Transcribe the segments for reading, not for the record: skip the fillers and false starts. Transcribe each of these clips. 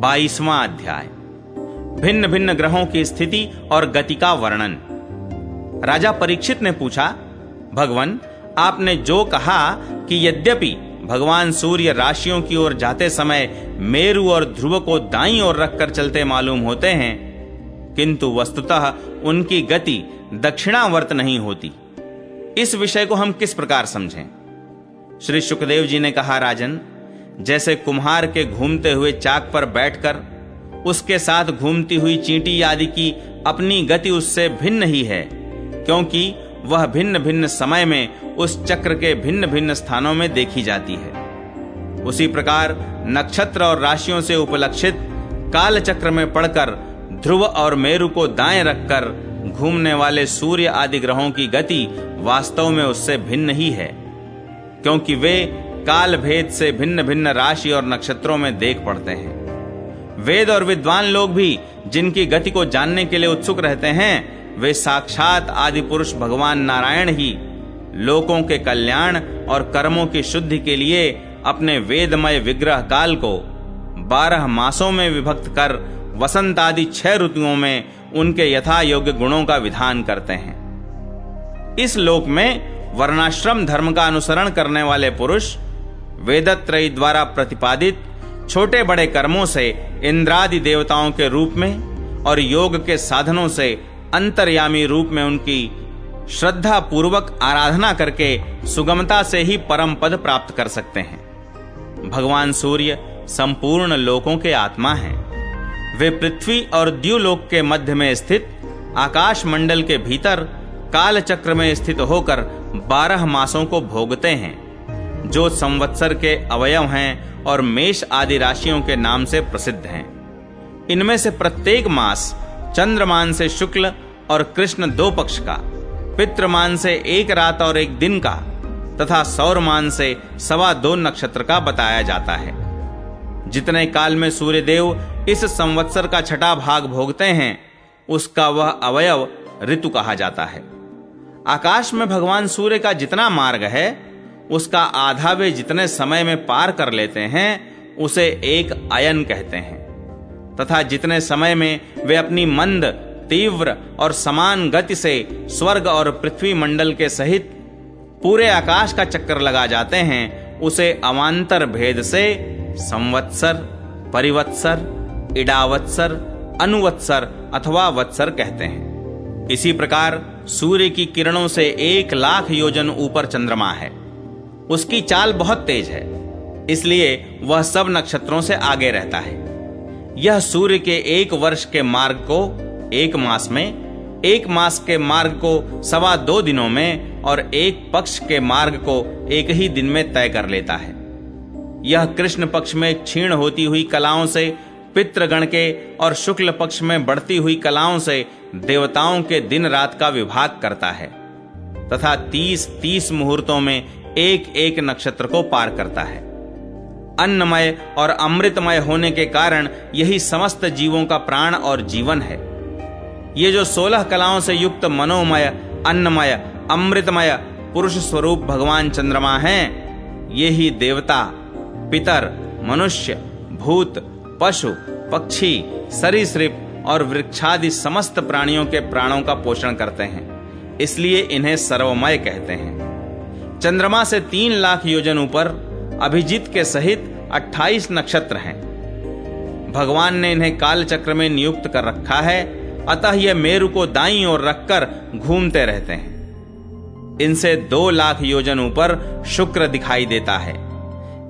22वां अध्याय। भिन्न भिन्न ग्रहों की स्थिति और गति का वर्णन। राजा परीक्षित ने पूछा, भगवान, आपने जो कहा कि यद्यपि भगवान सूर्य राशियों की ओर जाते समय मेरु और ध्रुव को दाईं ओर रखकर चलते मालूम होते हैं, किंतु वस्तुतः उनकी गति दक्षिणावर्त नहीं होती। इस विषय को हम किस प्रकार समझें? श्री शुकदेव जी ने कहा, राजन, जैसे कुम्हार के घूमते हुए चाक पर बैठकर उसके साथ घूमती हुई चींटी आदि की अपनी गति उससे भिन्न ही है, क्योंकि वह भिन्न भिन्न समय में उस चक्र के भिन्न भिन्न स्थानों में देखी जाती है। उसी प्रकार नक्षत्र और राशियों से उपलक्षित काल चक्र में पड़कर ध्रुव और मेरु को दाएं रखकर घूमने वाले सूर्य आदि ग्रहों की गति वास्तव में उससे भिन्न ही है, क्योंकि वे काल भेद से भिन्न भिन्न राशि और नक्षत्रों में देख पड़ते हैं। वेद और विद्वान लोग भी जिनकी गति को जानने के लिए उत्सुक रहते हैं, वे साक्षात आदि पुरुष भगवान नारायण ही लोकों के कल्याण और कर्मों की शुद्धि के लिए अपने वेदमय विग्रह काल को 12 मासों में विभक्त कर वसंत आदि 6 ऋतुओं में उनके यथा योग्य गुणों का विधान करते हैं। इस लोक में वर्णाश्रम धर्म का अनुसरण करने वाले पुरुष वेदत्रयी द्वारा प्रतिपादित छोटे बड़े कर्मों से इंद्रादि देवताओं के रूप में और योग के साधनों से अंतर्यामी रूप में उनकी श्रद्धा पूर्वक आराधना करके सुगमता से ही परम पद प्राप्त कर सकते हैं। भगवान सूर्य संपूर्ण लोकों के आत्मा हैं। वे पृथ्वी और द्युलोक के मध्य में स्थित आकाश मंडल के भीतर काल चक्र में स्थित होकर 12 मासों को भोगते हैं, जो संवत्सर के अवयव हैं और मेष आदि राशियों के नाम से प्रसिद्ध हैं। इनमें से प्रत्येक मास चंद्रमान से शुक्ल और कृष्ण 2 पक्ष का, पितृमान से 1 रात और 1 दिन का तथा सौरमान से 2.25 नक्षत्र का बताया जाता है। जितने काल में सूर्यदेव इस संवत्सर का 6ठा भाग भोगते हैं, उसका वह अवयव ऋतु कहा जाता है। आकाश में भगवान सूर्य का जितना मार्ग है, उसका आधा वे जितने समय में पार कर लेते हैं, उसे एक अयन कहते हैं, तथा जितने समय में वे अपनी मंद, तीव्र और समान गति से स्वर्ग और पृथ्वी मंडल के सहित पूरे आकाश का चक्कर लगा जाते हैं, उसे अवांतर भेद से संवत्सर, परिवत्सर, इडावत्सर, अनुवत्सर अथवा वत्सर कहते हैं। इसी प्रकार सूर्य की किरणों से 1 लाख योजन ऊपर चंद्रमा है। उसकी चाल बहुत तेज है, इसलिए वह सब नक्षत्रों से आगे रहता है। यह सूर्य के 1 वर्ष के मार्ग को 1 मास में, 1 मास के मार्ग को 2.25 दिनों में और 1 पक्ष के मार्ग को 1 ही दिन में तय कर लेता है। यह कृष्ण पक्ष में क्षीण होती हुई कलाओं से पितृगण के और शुक्ल पक्ष में बढ़ती हुई कलाओं से देवताओं के दिन रात का विभाग करता है, तथा 30 मुहूर्तों में 1 नक्षत्र को पार करता है। अन्नमय और अमृतमय होने के कारण यही समस्त जीवों का प्राण और जीवन है। ये जो 16 कलाओं से युक्त मनोमय, अन्नमय, अमृतमय पुरुष स्वरूप भगवान चंद्रमा हैं, ये ही देवता, पितर, मनुष्य, भूत, पशु, पक्षी, सरीसृप और वृक्षादि समस्त प्राणियों के प्राणों का पोषण करते हैं, इसलिए इन्हें सर्वमय कहते हैं। चंद्रमा से 3 लाख योजन ऊपर अभिजीत के सहित 28 नक्षत्र हैं। भगवान ने इन्हें काल चक्र में नियुक्त कर रखा है, अतः ये मेरु को दाईं ओर रखकर घूमते रहते हैं। इनसे 2 लाख योजन ऊपर शुक्र दिखाई देता है।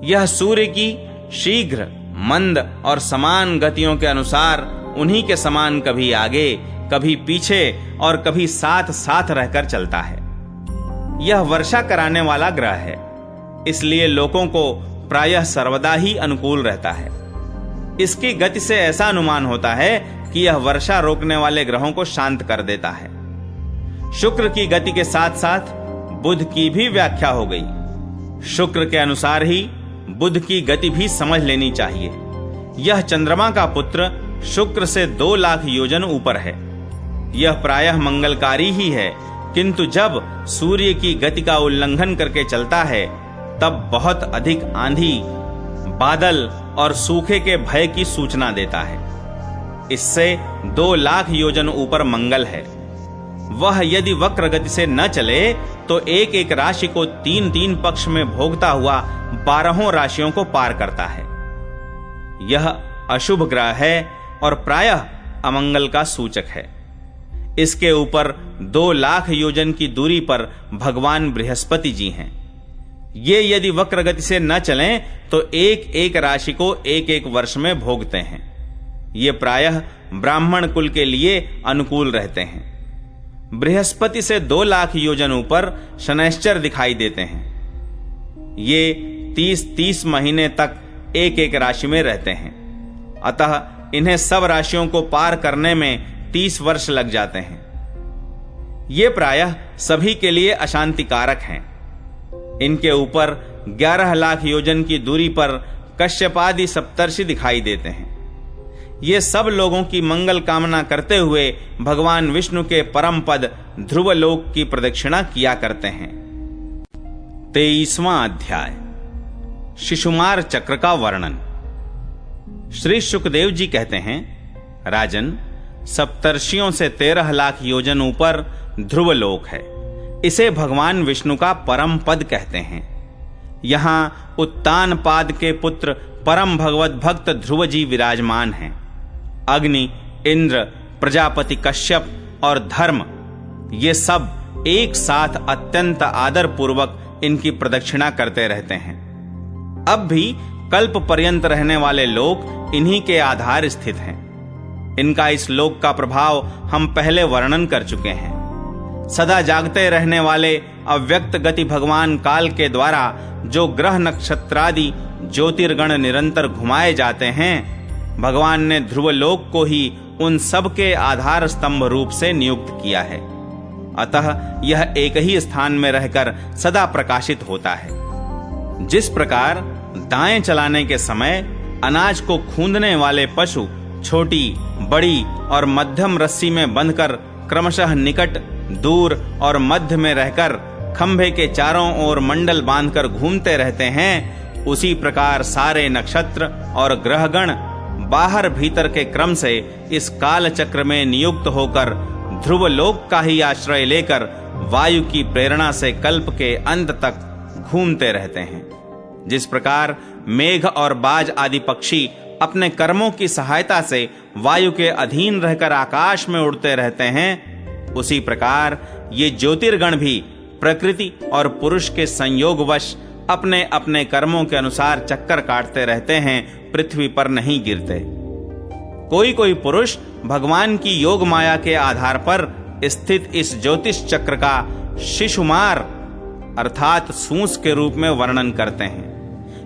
यह सूर्य की शीघ्र, मंद और समान गतियों के अनुसार उन्हीं के समान कभी आगे, कभी पीछे और कभी साथ साथ रहकर चलता है। यह वर्षा कराने वाला ग्रह है, इसलिए लोगों को प्रायः सर्वदा ही अनुकूल रहता है। इसकी गति से ऐसा अनुमान होता है कि यह वर्षा रोकने वाले ग्रहों को शांत कर देता है। शुक्र की गति के साथ साथ बुध की भी व्याख्या हो गई। शुक्र के अनुसार ही बुध की गति भी समझ लेनी चाहिए। यह चंद्रमा का पुत्र शुक्र से 2 लाख योजन ऊपर है। यह प्रायः मंगलकारी ही है, किंतु जब सूर्य की गति का उल्लंघन करके चलता है, तब बहुत अधिक आंधी, बादल और सूखे के भय की सूचना देता है। इससे 2 लाख योजन ऊपर मंगल है। वह यदि वक्र गति से न चले तो एक एक राशि को 3-3 पक्ष में भोगता हुआ 12 राशियों को पार करता है। यह अशुभ ग्रह है और प्रायः अमंगल का सूचक है। इसके ऊपर 2 लाख योजन की दूरी पर भगवान बृहस्पति जी हैं। ये यदि वक्र गति से न चलें तो एक एक राशि को एक एक वर्ष में भोगते हैं। ये प्रायः ब्राह्मण कुल के लिए अनुकूल रहते हैं। बृहस्पति से 2 लाख योजन ऊपर शनैश्चर दिखाई देते हैं। ये 30-30 महीने तक एक एक राशि में रहते हैं। अतः इन्हें सब राशियों को पार करने में 30 वर्ष लग जाते हैं। ये प्रायः सभी के लिए अशांतिकारक हैं। इनके ऊपर 11 लाख योजन की दूरी पर कश्यपादि सप्तर्षि दिखाई देते हैं। ये सब लोगों की मंगल कामना करते हुए भगवान विष्णु के परम पद ध्रुवलोक की प्रदक्षिणा किया करते हैं। 23वां अध्याय शिशुमार चक्र का वर्णन। श्री शुकदेव जी कहते हैं, राजन, सप्तर्षियों से 13 लाख योजन ऊपर ध्रुवलोक है। इसे भगवान विष्णु का परम पद कहते हैं। यहां उत्तानपाद के पुत्र परम भगवत भक्त ध्रुव जी विराजमान हैं। अग्नि, इंद्र, प्रजापति कश्यप और धर्म, ये सब एक साथ अत्यंत आदर पूर्वक इनकी प्रदक्षिणा करते रहते हैं। अब भी कल्प पर्यंत रहने वाले लोक इन्हीं के आधार स्थित हैं। इनका इस लोक का प्रभाव हम पहले वर्णन कर चुके हैं। सदा जागते रहने वाले अव्यक्त गति भगवान काल के द्वारा जो ग्रह नक्षत्रादि ज्योतिर्गण निरंतर घुमाए जाते हैं, भगवान ने ध्रुवलोक को ही उन सब के आधार स्तंभ रूप से नियुक्त किया है। अतः यह एक ही स्थान में रहकर सदा प्रकाशित होता है। जिस प्रकार दाएं चलाने के समय अनाज को खूंदने वाले पशु छोटी, बड़ी और मध्यम रस्सी में बंधकर क्रमशः निकट, दूर और मध्य में रहकर खंभे के चारों ओर मंडल बांधकर घूमते रहते हैं, उसी प्रकार सारे नक्षत्र और ग्रहगण बाहर भीतर के क्रम से इस काल चक्र में नियुक्त होकर ध्रुवलोक का ही आश्रय लेकर वायु की प्रेरणा से कल्प के अंत तक घूमते रहते हैं। जिस प्रकार मेघ और बाज आदि पक्षी अपने कर्मों की सहायता से वायु के अधीन रहकर आकाश में उड़ते रहते हैं, उसी प्रकार ये ज्योतिर्गण भी प्रकृति और पुरुष के संयोगवश अपने अपने कर्मों के अनुसार चक्कर काटते रहते हैं, पृथ्वी पर नहीं गिरते। कोई कोई पुरुष भगवान की योग माया के आधार पर स्थित इस ज्योतिष चक्र का शिशुमार अर्थात सूंस के रूप में वर्णन करते हैं।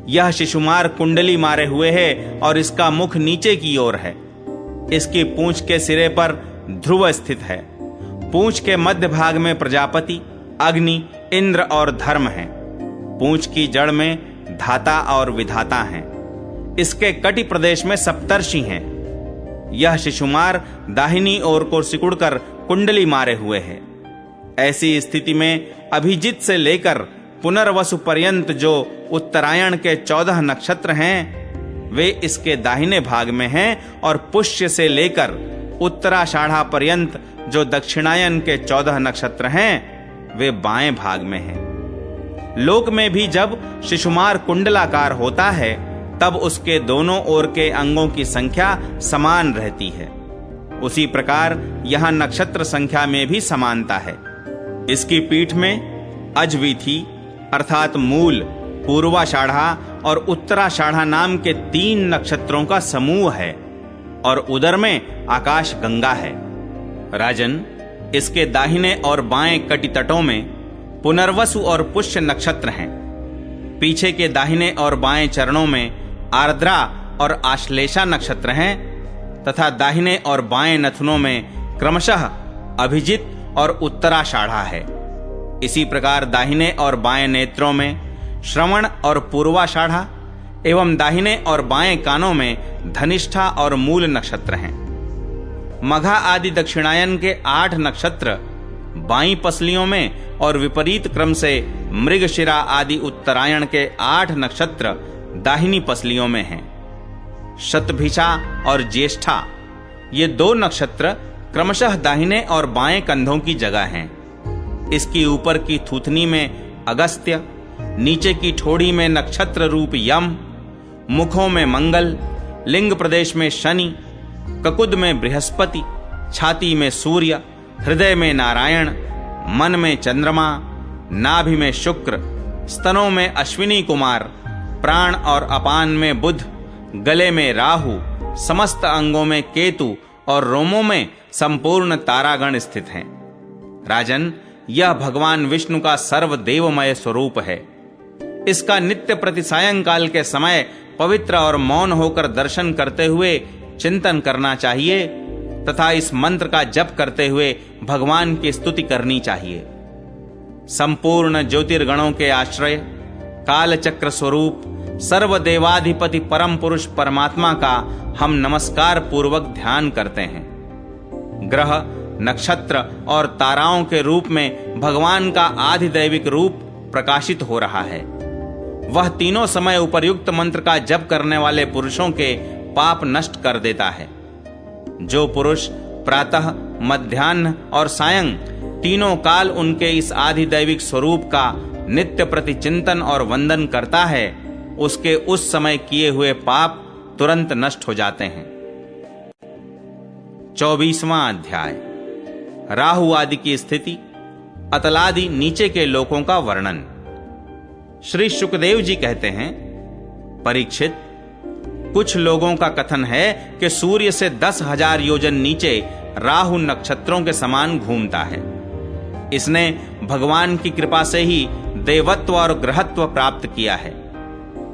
यह शिशुमार कुंडली मारे हुए है और इसका मुख नीचे की ओर है। इसकी पूंछ के सिरे पर ध्रुव स्थित है। पूंछ के मध्य भाग में प्रजापति, अग्नि, इंद्र और धर्म हैं। पूंछ की जड़ में धाता और विधाता हैं। इसके कटि प्रदेश में सप्तर्षि हैं। यह शिशुमार दाहिनी ओर को सिकुड़कर कुंडली मारे हुए है। ऐसी स्थिति में अभिजित से लेकर पुनर्वसु पर्यंत जो उत्तरायण के 14 नक्षत्र हैं, वे इसके दाहिने भाग में हैं और पुष्य से लेकर उत्तराषाढ़ा पर्यंत जो दक्षिणायन के 14 नक्षत्र हैं, वे बाएं भाग में हैं। लोक में भी जब शिशुमार कुंडलाकार होता है, तब उसके दोनों ओर के अंगों की संख्या समान रहती है। उसी प्रकार यहां नक्षत्र संख्या में भी समानता है। इसकी पीठ में अजवीथी अर्थात मूल, पूर्वाषाढ़ा और उत्तराषाढ़ा नाम के 3 नक्षत्रों का समूह है और उदर में आकाश गंगा है। राजन, इसके दाहिने और बाएं कटि तटों में पुनर्वसु और पुष्य नक्षत्र हैं। पीछे के दाहिने और बाएं चरणों में आर्द्रा और आश्लेषा नक्षत्र हैं तथा दाहिने और बाएं नथुनों में क्रमशः अभिजित और उत्तराषाढ़ा है। इसी प्रकार दाहिने और बाएं नेत्रों में श्रवण और पूर्वाषाढ़ा एवं दाहिने और बाएं कानों में धनिष्ठा और मूल नक्षत्र हैं। मघा आदि दक्षिणायन के 8 नक्षत्र बाईं पसलियों में और विपरीत क्रम से मृगशिरा आदि उत्तरायण के 8 नक्षत्र दाहिनी पसलियों में हैं। शतभिषा और ज्येष्ठा ये 2 नक्षत्र क्रमशः दाहिने और बाएं कंधों की जगह हैं। इसकी ऊपर की थूथनी में अगस्त्य, नीचे की ठोड़ी में नक्षत्र रूप यम, मुखों में मंगल, लिंग प्रदेश में शनि, ककुद में बृहस्पति, छाती में सूर्य, हृदय में नारायण, मन में चंद्रमा, नाभि में शुक्र, स्तनों में अश्विनी कुमार, प्राण और अपान में बुध, गले में राहु, समस्त अंगों में केतु और रोमों में संपूर्ण तारागण स्थित हैं। राजन, यह भगवान विष्णु का सर्वदेवमय स्वरूप है। इसका नित्य प्रति सायंकाल के समय पवित्र और मौन होकर दर्शन करते हुए चिंतन करना चाहिए तथा इस मंत्र का जप करते हुए भगवान की स्तुति करनी चाहिए। संपूर्ण ज्योतिर्गणों के आश्रय, कालचक्र स्वरूप, सर्वदेवाधिपति परम पुरुष परमात्मा का हम नमस्कार पूर्वक ध्यान करते हैं। ग्रह, नक्षत्र और ताराओं के रूप में भगवान का आधिदैविक रूप प्रकाशित हो रहा है। वह तीनों समय उपर्युक्त मंत्र का जप करने वाले पुरुषों के पाप नष्ट कर देता है। जो पुरुष प्रातः, मध्याह्न और सायं तीनों काल उनके इस आधिदैविक स्वरूप का नित्य प्रति चिंतन और वंदन करता है, उसके उस समय किए हुए पाप तुरंत नष्ट हो जाते हैं। 24वां अध्याय, राहु आदि की स्थिति, अतलादि नीचे के लोकों का वर्णन। श्री शुकदेव जी कहते हैं, परीक्षित, कुछ लोगों का कथन है कि सूर्य से 10,000 योजन नीचे राहु नक्षत्रों के समान घूमता है। इसने भगवान की कृपा से ही देवत्व और ग्रहत्व प्राप्त किया है।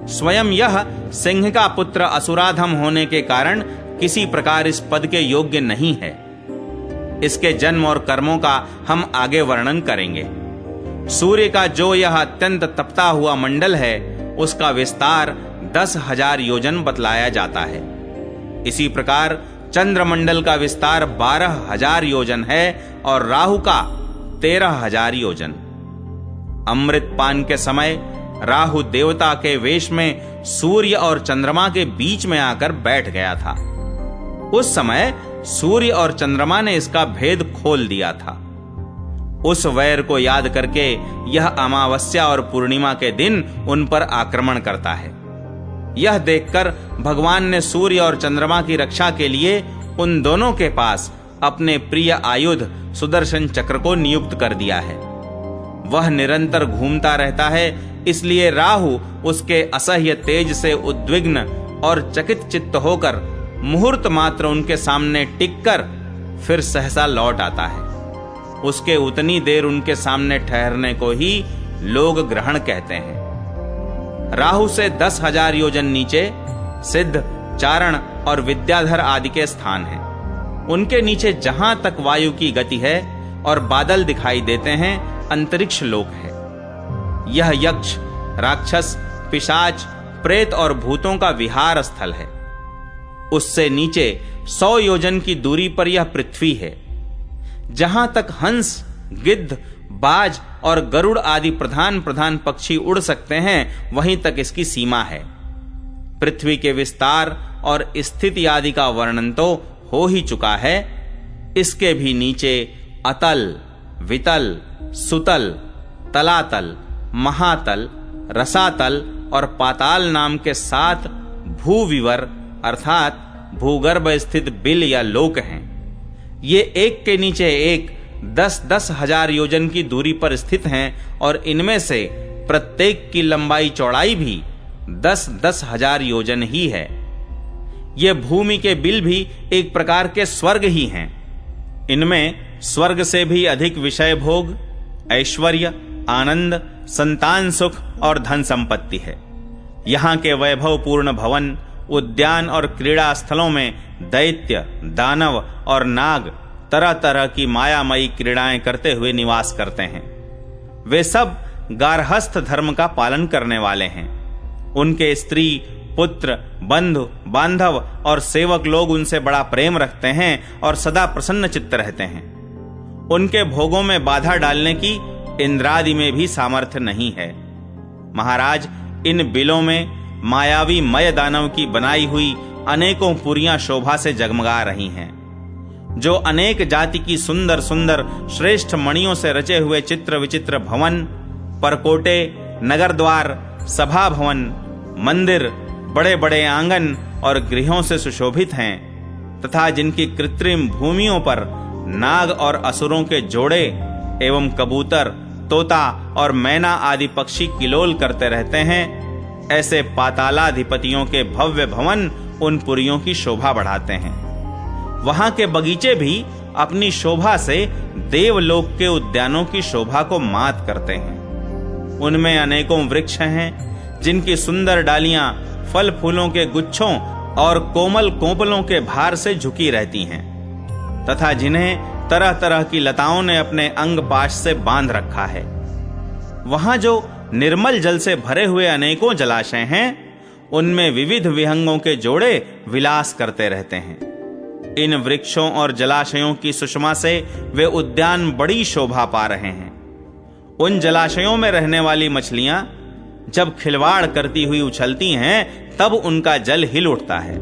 स्वयं यह सिंह का पुत्र असुराधम होने के कारण किसी प्रकार इस पद के योग्य नहीं है। इसके जन्म और कर्मों का हम आगे वर्णन करेंगे। सूर्य का जो यह अत्यंत तपता हुआ मंडल है, उसका विस्तार 10,000 योजन बतलाया जाता है। इसी प्रकार चंद्रमंडल का विस्तार 12,000 योजन है और राहु का 13,000 योजन। अमृतपान के समय राहु देवता के वेश में सूर्य और चंद्रमा के बीच में आकर बैठ गया था। उस समय सूर्य और चंद्रमा ने इसका भेद खोल दिया था। उस वैर को याद करके यह अमावस्या और पूर्णिमा के दिन उन पर आक्रमण करता है। यह देखकर भगवान ने सूर्य और चंद्रमा की रक्षा के लिए उन दोनों के पास अपने प्रिय आयुध सुदर्शन चक्र को नियुक्त कर दिया है। वह निरंतर घूमता रहता है, इसलिए राहु उसके असह्य तेज से उद्विग्न और चकित चित्त होकर मुहूर्त मात्र उनके सामने टिककर फिर सहसा लौट आता है। उसके उतनी देर उनके सामने ठहरने को ही लोग ग्रहण कहते हैं। राहु से 10,000 योजन नीचे सिद्ध, चारण और विद्याधर आदि के स्थान हैं। उनके नीचे जहां तक वायु की गति है और बादल दिखाई देते हैं, अंतरिक्ष लोक है। यह यक्ष, राक्षस, पिशाच, प्रेत और भूतों का विहार स्थल है। उससे नीचे 100 योजन की दूरी पर यह पृथ्वी है। जहां तक हंस, गिद्ध, बाज और गरुड़ आदि प्रधान प्रधान पक्षी उड़ सकते हैं, वहीं तक इसकी सीमा है। पृथ्वी के विस्तार और स्थिति आदि का वर्णन तो हो ही चुका है। इसके भी नीचे अतल, वितल, सुतल, तलातल, महातल, रसातल और पाताल नाम के 7 भूविवर अर्थात भूगर्भ स्थित बिल या लोक हैं। ये एक के नीचे एक 10-10 हजार योजन की दूरी पर स्थित हैं और इनमें से प्रत्येक की लंबाई चौड़ाई भी 10-10 हजार योजन ही है। ये भूमि के बिल भी एक प्रकार के स्वर्ग ही हैं। इनमें स्वर्ग से भी अधिक विषय भोग, ऐश्वर्य, आनंद, संतान सुख और धन संपत्ति है। यहाँ के वैभवपूर्ण भवन, उद्यान और क्रीड़ा स्थलों में दैत्य, दानव और नाग तरह तरह की मायामयी क्रीड़ाएं करते हुए निवास करते हैं। वे सब गार्हस्थ धर्म का पालन करने वाले हैं। उनके स्त्री, पुत्र, बंधु, बांधव और सेवक लोग उनसे बड़ा प्रेम रखते हैं और सदा प्रसन्न चित्त रहते हैं। उनके भोगों में बाधा डालने की इंद्रादि में भी सामर्थ्य नहीं है। महाराज, इन बिलों में मायावी मय दानव की बनाई हुई अनेकों पुरियां शोभा से जगमगा रही हैं, जो अनेक जाति की सुंदर सुंदर श्रेष्ठ मणियों से रचे हुए चित्र विचित्र भवन, परकोटे, नगर द्वार, सभा भवन, मंदिर, बड़े बड़े आंगन और गृहों से सुशोभित हैं, तथा जिनकी कृत्रिम भूमियों पर नाग और असुरों के जोड़े एवं कबूतर, तोता और मैना आदि पक्षी किलोल करते रहते हैं, ऐसे पातालाधिपतियों के भव्य भवन उन पुरियों की शोभा बढ़ाते हैं। वहां के बगीचे भी अपनी शोभा से देवलोक के उद्यानों की शोभा को मात करते हैं। उनमें अनेकों वृक्ष हैं, जिनकी सुंदर डालियां फल फूलों के गुच्छों और कोमल कोपलों के भार से झुकी रहती हैं, तथा जिन्हें तरह तरह की लताओं ने अपने अंग पाश से बांध रखा है। वहां जो निर्मल जल से भरे हुए अनेकों जलाशय हैं, उनमें विविध विहंगों के जोड़े विलास करते रहते हैं। इन वृक्षों और जलाशयों की सुषमा से वे उद्यान बड़ी शोभा पा रहे हैं। उन जलाशयों में रहने वाली मछलियां जब खिलवाड़ करती हुई उछलती हैं, तब उनका जल हिल उठता है।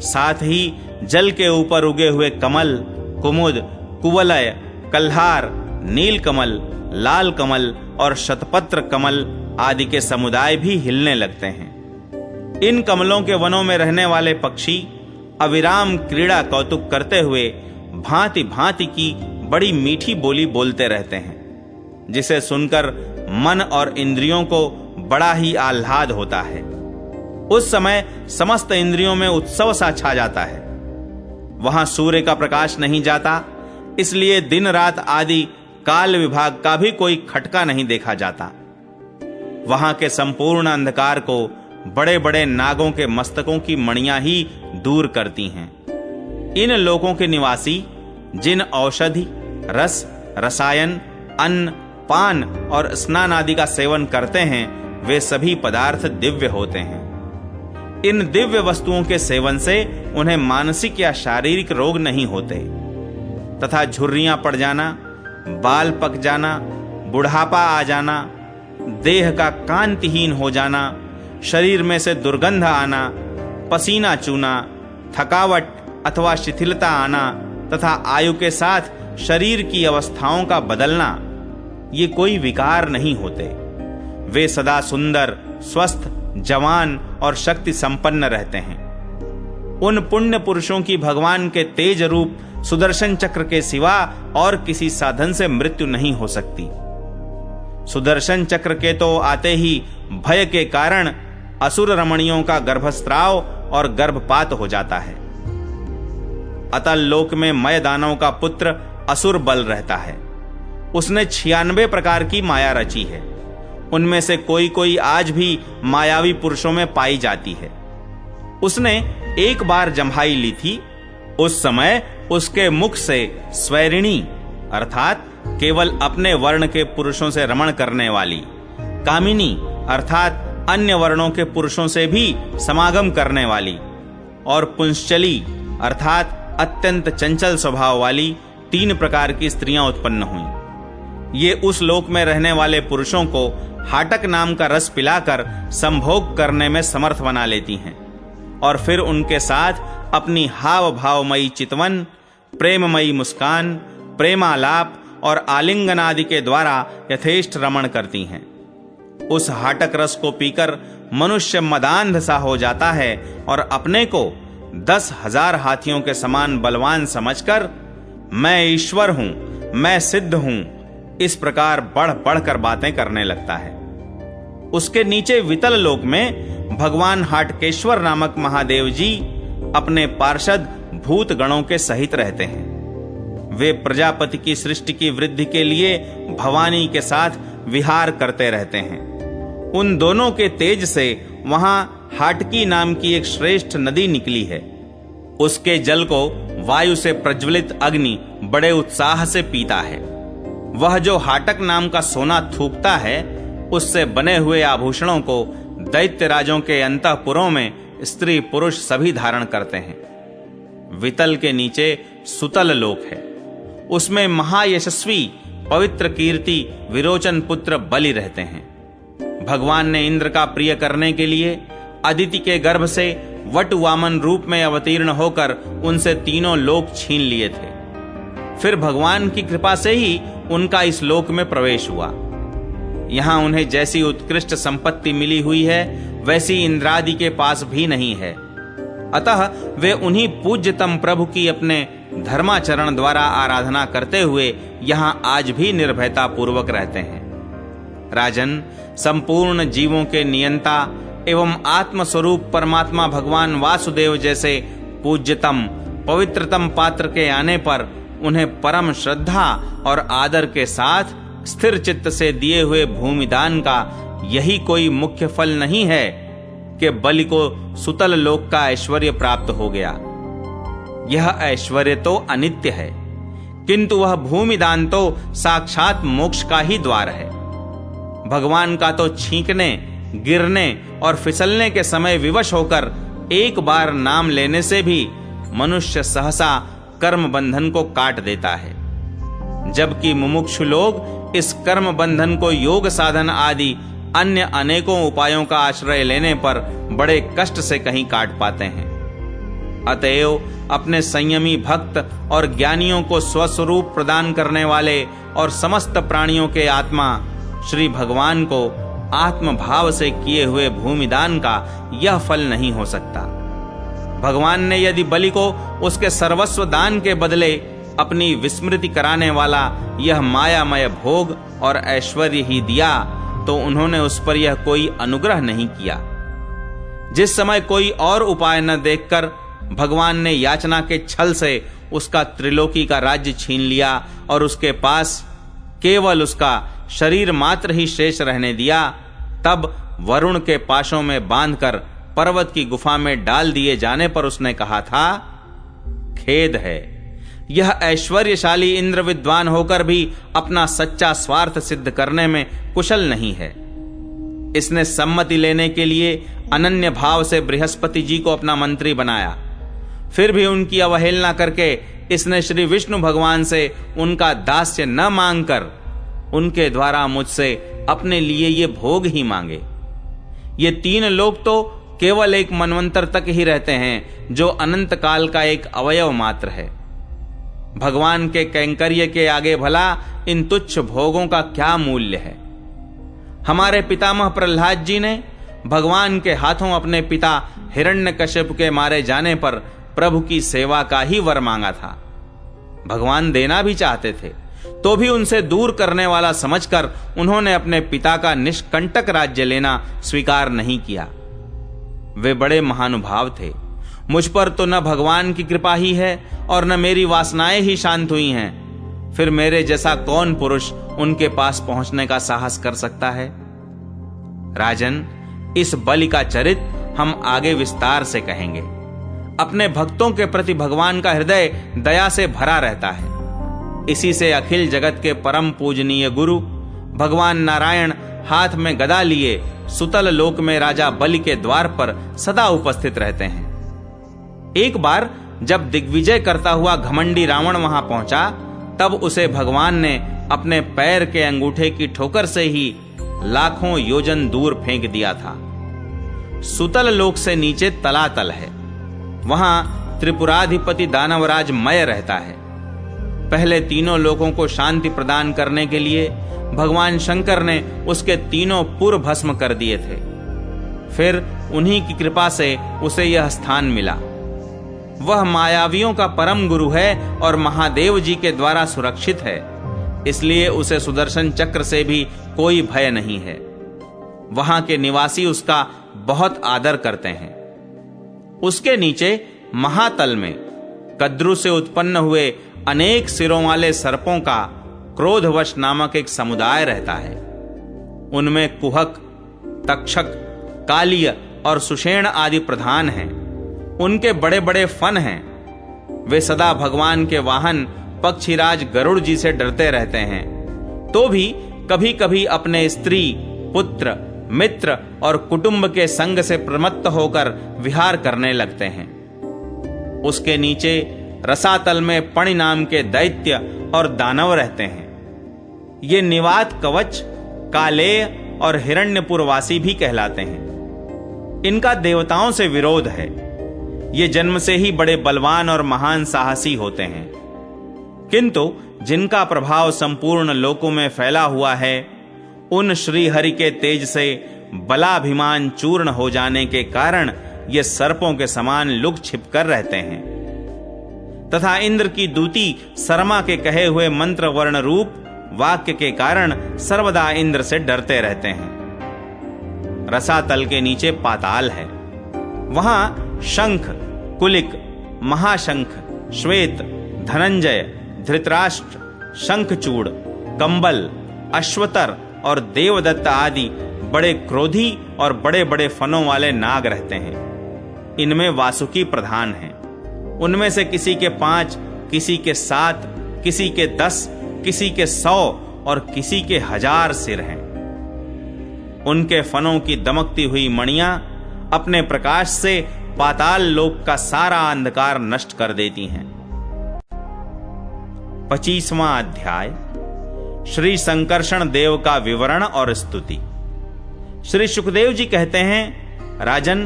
साथ ही जल के ऊपर उगे हुए कमल, कुमुद, कुवलय, कल्हार, नील कमल, लाल कमल और शतपत्र कमल आदि के समुदाय भी हिलने लगते हैं। इन कमलों के वनों में रहने वाले पक्षी अविराम क्रीड़ा कौतुक करते हुए भांति भांति की बड़ी मीठी बोली बोलते रहते हैं, जिसे सुनकर मन और इंद्रियों को बड़ा ही आह्लाद होता है। उस समय समस्त इंद्रियों में उत्सव सा छा जाता है। वहां सूर्य का प्रकाश नहीं जाता, इसलिए दिन रात आदि काल विभाग का भी कोई खटका नहीं देखा जाता। वहां के संपूर्ण अंधकार को बड़े बड़े नागों के मस्तकों की मणियां ही दूर करती हैं। इन लोकों के निवासी जिन औषधि, रस, रसायन, अन्न, पान और स्नान आदि का सेवन करते हैं, वे सभी पदार्थ दिव्य होते हैं। इन दिव्य वस्तुओं के सेवन से उन्हें मानसिक या शारीरिक रोग नहीं होते, तथा झुर्रियां पड़ जाना, बाल पक जाना, बुढ़ापा आ जाना, देह का कांतिहीन हो जाना, शरीर में से दुर्गंध आना, पसीना चूना, थकावट अथवा शिथिलता आना तथा आयु के साथ शरीर की अवस्थाओं का बदलना, ये कोई विकार नहीं होते। वे सदा सुंदर, स्वस्थ, जवान और शक्ति संपन्न रहते हैं। उन पुण्य पुरुषों की भगवान के तेज रूप सुदर्शन चक्र के सिवा और किसी साधन से मृत्यु नहीं हो सकती। सुदर्शन चक्र के तो आते ही भय के कारण असुर रमणियों का गर्भस्राव और गर्भपात हो जाता है। अतल लोक में मय दानव का पुत्र असुर बल रहता है। उसने 96 प्रकार की माया रची है। उनमें से कोई कोई आज भी मायावी पुरुषों में पाई जाती है। उसने एक बार जम्हाई ली थी। उस समय उसके मुख से स्वैरिणी अर्थात केवल अपने वर्ण के पुरुषों से रमण करने वाली, कामिनी अर्थात अन्य वर्णों के पुरुषों से भी समागम करने वाली, और पुंसचली अर्थात अत्यंत चंचल स्वभाव वाली 3 प्रकार की स्त्रियां उत्पन्न हुईं। ये उस लोक में रहने वाले पुरुषों को हाटक नाम का रस पिलाकर संभोग करने में समर्थ बना लेती हैं, और फिर उनके साथ अपनी हाव भावमयी चितवन, प्रेममयी मुस्कान, प्रेमालाप और आलिंगन आदि के द्वारा यथेष्ट रमण करती हैं। उस हाटक रस को पीकर मनुष्य मदांध सा हो जाता है और अपने को 10,000 हाथियों के समान बलवान समझकर मैं ईश्वर हूं, मैं सिद्ध हूं, इस प्रकार बढ़ बढ़कर बातें करने लगता है। उसके नीचे वितल लोक में भगवान हाटकेश्वर नामक महादेव जी अपने पार्षद भूत गणों के सहित रहते हैं। वे प्रजापति की सृष्टि की वृद्धि के लिए भवानी के साथ विहार करते रहते हैं। उन दोनों के तेज से वहां हाटकी नाम की एक श्रेष्ठ नदी निकली है। उसके जल को वायु से प्रज्वलित अग्नि बड़े उत्साह से पीता है। वह जो हाटक नाम का सोना थूकता है, उससे बने हुए आभूषणों को दैत्य राजों के अंतःपुरों में स्त्री पुरुष सभी धारण करते हैं। वितल के नीचे सुतल लोक है। उसमें महायशस्वी पवित्र कीर्ति विरोचन पुत्र बलि रहते हैं। भगवान ने इंद्र का प्रिय करने के लिए अदिति के गर्भ से वट वामन रूप में अवतीर्ण होकर उनसे तीनों लोक छीन लिए थे। फिर भगवान की कृपा से ही उनका इस लोक में प्रवेश हुआ। यहां उन्हें जैसी उत्कृष्ट संपत्ति मिली हुई है वैसी इंद्रादि के पास भी नहीं है। अतः वे उन्हीं पूज्यतम प्रभु की अपने धर्माचरण द्वारा आराधना करते हुए यहां आज भी निर्भयता पूर्वक रहते हैं। राजन, संपूर्ण जीवों के नियंता एवं आत्म स्वरूप परमात्मा भगवान वासुदेव जैसे पूज्यतम पवित्रतम पात्र के आने पर उन्हें परम श्रद्धा और आदर के साथ स्थिर चित्त से दिए हुए भूमिदान का यही कोई मुख्य फल नहीं है कि बलि को सुतल लोक का ऐश्वर्य प्राप्त हो गया। यह ऐश्वर्य तो अनित्य है, किंतु वह भूमिदान तो साक्षात मोक्ष का ही द्वार है। भगवान का तो छींकने, गिरने और फिसलने के समय विवश होकर एक बार नाम लेने से भी मनुष्य सहसा कर्म बंधन को काट देता है, जबकि मुमुक्षु लोग इस कर्म बंधन को योग साधन आदि अन्य अनेकों उपायों का आश्रय लेने पर बड़े कष्ट से कहीं काट पाते हैं। अतएव अपने संयमी भक्त और ज्ञानियों को स्वस्वरूप प्रदान करने वाले और समस्त प्राणियों के आत्मा श्री भगवान को आत्म भाव से किए हुए भूमिदान का यह फल नहीं हो सकता। भगवान ने यदि बलि को उसके सर्वस्व दान के बदले अपनी विस्मृति कराने वाला यह मायामय भोग और ऐश्वर्य ही दिया तो उन्होंने उस पर यह कोई अनुग्रह नहीं किया। जिस समय कोई और उपाय न देखकर भगवान ने याचना के छल से उसका त्रिलोकी का राज्य छीन लिया और उसके पास केवल उसका शरीर मात्र ही शेष रहने दिया, तब वरुण के पाशों में बांधकर पर्वत की गुफा में डाल दिए जाने पर उसने कहा था, खेद है, यह ऐश्वर्यशाली इंद्र विद्वान होकर भी अपना सच्चा स्वार्थ सिद्ध करने में कुशल नहीं है। इसने सम्मति लेने के लिए अनन्य भाव से बृहस्पति जी को अपना मंत्री बनाया, फिर भी उनकी अवहेलना करके इसने श्री विष्णु भगवान से उनका दास्य न मांगकर उनके द्वारा मुझसे अपने लिए ये भोग ही मांगे। ये तीन लोग तो केवल एक मनवंतर तक ही रहते हैं, जो अनंत काल का एक अवयव मात्र है। भगवान के कैंकर्य के आगे भला इन तुच्छ भोगों का क्या मूल्य है। हमारे पितामह प्रहलाद जी ने भगवान के हाथों अपने पिता हिरण्यकश्यप के मारे जाने पर प्रभु की सेवा का ही वर मांगा था। भगवान देना भी चाहते थे, तो भी उनसे दूर करने वाला समझकर उन्होंने अपने पिता का निष्कंटक राज्य लेना स्वीकार नहीं किया। वे बड़े महानुभाव थे। मुझ पर तो न भगवान की कृपा ही है और न मेरी वासनाएं ही शांत हुई हैं। फिर मेरे जैसा कौन पुरुष उनके पास पहुंचने का साहस कर सकता है। राजन, इस बलि का चरित्र हम आगे विस्तार से कहेंगे। अपने भक्तों के प्रति भगवान का हृदय दया से भरा रहता है। इसी से अखिल जगत के परम पूजनीय गुरु भगवान नारायण हाथ में गदा लिए सुतल लोक में राजा बलि के द्वार पर सदा उपस्थित रहते हैं। एक बार जब दिग्विजय करता हुआ घमंडी रावण वहां पहुंचा, तब उसे भगवान ने अपने पैर के अंगूठे की ठोकर से ही लाखों योजन दूर फेंक दिया था। सुतल लोक से नीचे तलातल है, वहां त्रिपुराधिपति दानवराज मय रहता है। पहले तीनों लोकों को शांति प्रदान करने के लिए भगवान शंकर ने उसके तीनों पुर भस्म कर दिए थे। फिर उन्हीं की कृपा से उसे यह स्थान मिला। वह मायावियों का परम गुरु है और महादेव जी के द्वारा सुरक्षित है, इसलिए उसे सुदर्शन चक्र से भी कोई भय नहीं है। वहां के निवासी उसका बहुत आदर करते हैं। उसके नीचे महातल में कद्रु से उत्पन्न हुए अनेक सिरों वाले सर्पों का क्रोधवश नामक एक समुदाय रहता है। उनमें कुहक, तक्षक, कालिय और सुषेण आदि प्रधान हैं। उनके बड़े बड़े फन हैं। वे सदा भगवान के वाहन पक्षीराज गरुड़ जी से डरते रहते हैं, तो भी कभी कभी अपने स्त्री, पुत्र, मित्र और कुटुंब के संग से प्रमत्त होकर विहार करने लगते हैं। उसके नीचे रसातल में पणि नाम के दैत्य और दानव रहते हैं। ये निवात कवच, कालेय और हिरण्यपुरवासी भी कहलाते हैं। इनका देवताओं से विरोध है। ये जन्म से ही बड़े बलवान और महान साहसी होते हैं, किंतु जिनका प्रभाव संपूर्ण लोकों में फैला हुआ है, उन श्री हरि के तेज से बलाभिमान चूर्ण हो जाने के कारण ये सर्पों के समान लुक छिप कर रहते हैं तथा इंद्र की दूती शर्मा के कहे हुए मंत्र वर्ण रूप वाक्य के कारण सर्वदा इंद्र से डरते रहते हैं। रसातल के नीचे पाताल है। वहां शंख, कुलिक, महाशंख, श्वेत, धनंजय, धृतराष्ट्र, शंखचूड़, कंबल, अश्वतर और देवदत्त आदि बड़े क्रोधी और बड़े बड़े फनों वाले नाग रहते हैं। इनमें वासुकी प्रधान है। उनमें से किसी के 5, किसी के 7, किसी के 10, किसी के 100 और किसी के 1000 सिर हैं। उनके फनों की दमकती हुई मणियां अपने प्रकाश से पाताल लोक का सारा अंधकार नष्ट कर देती हैं। 25वां अध्याय श्री संकर्षण देव का विवरण और स्तुति। श्री सुखदेव जी कहते हैं, राजन,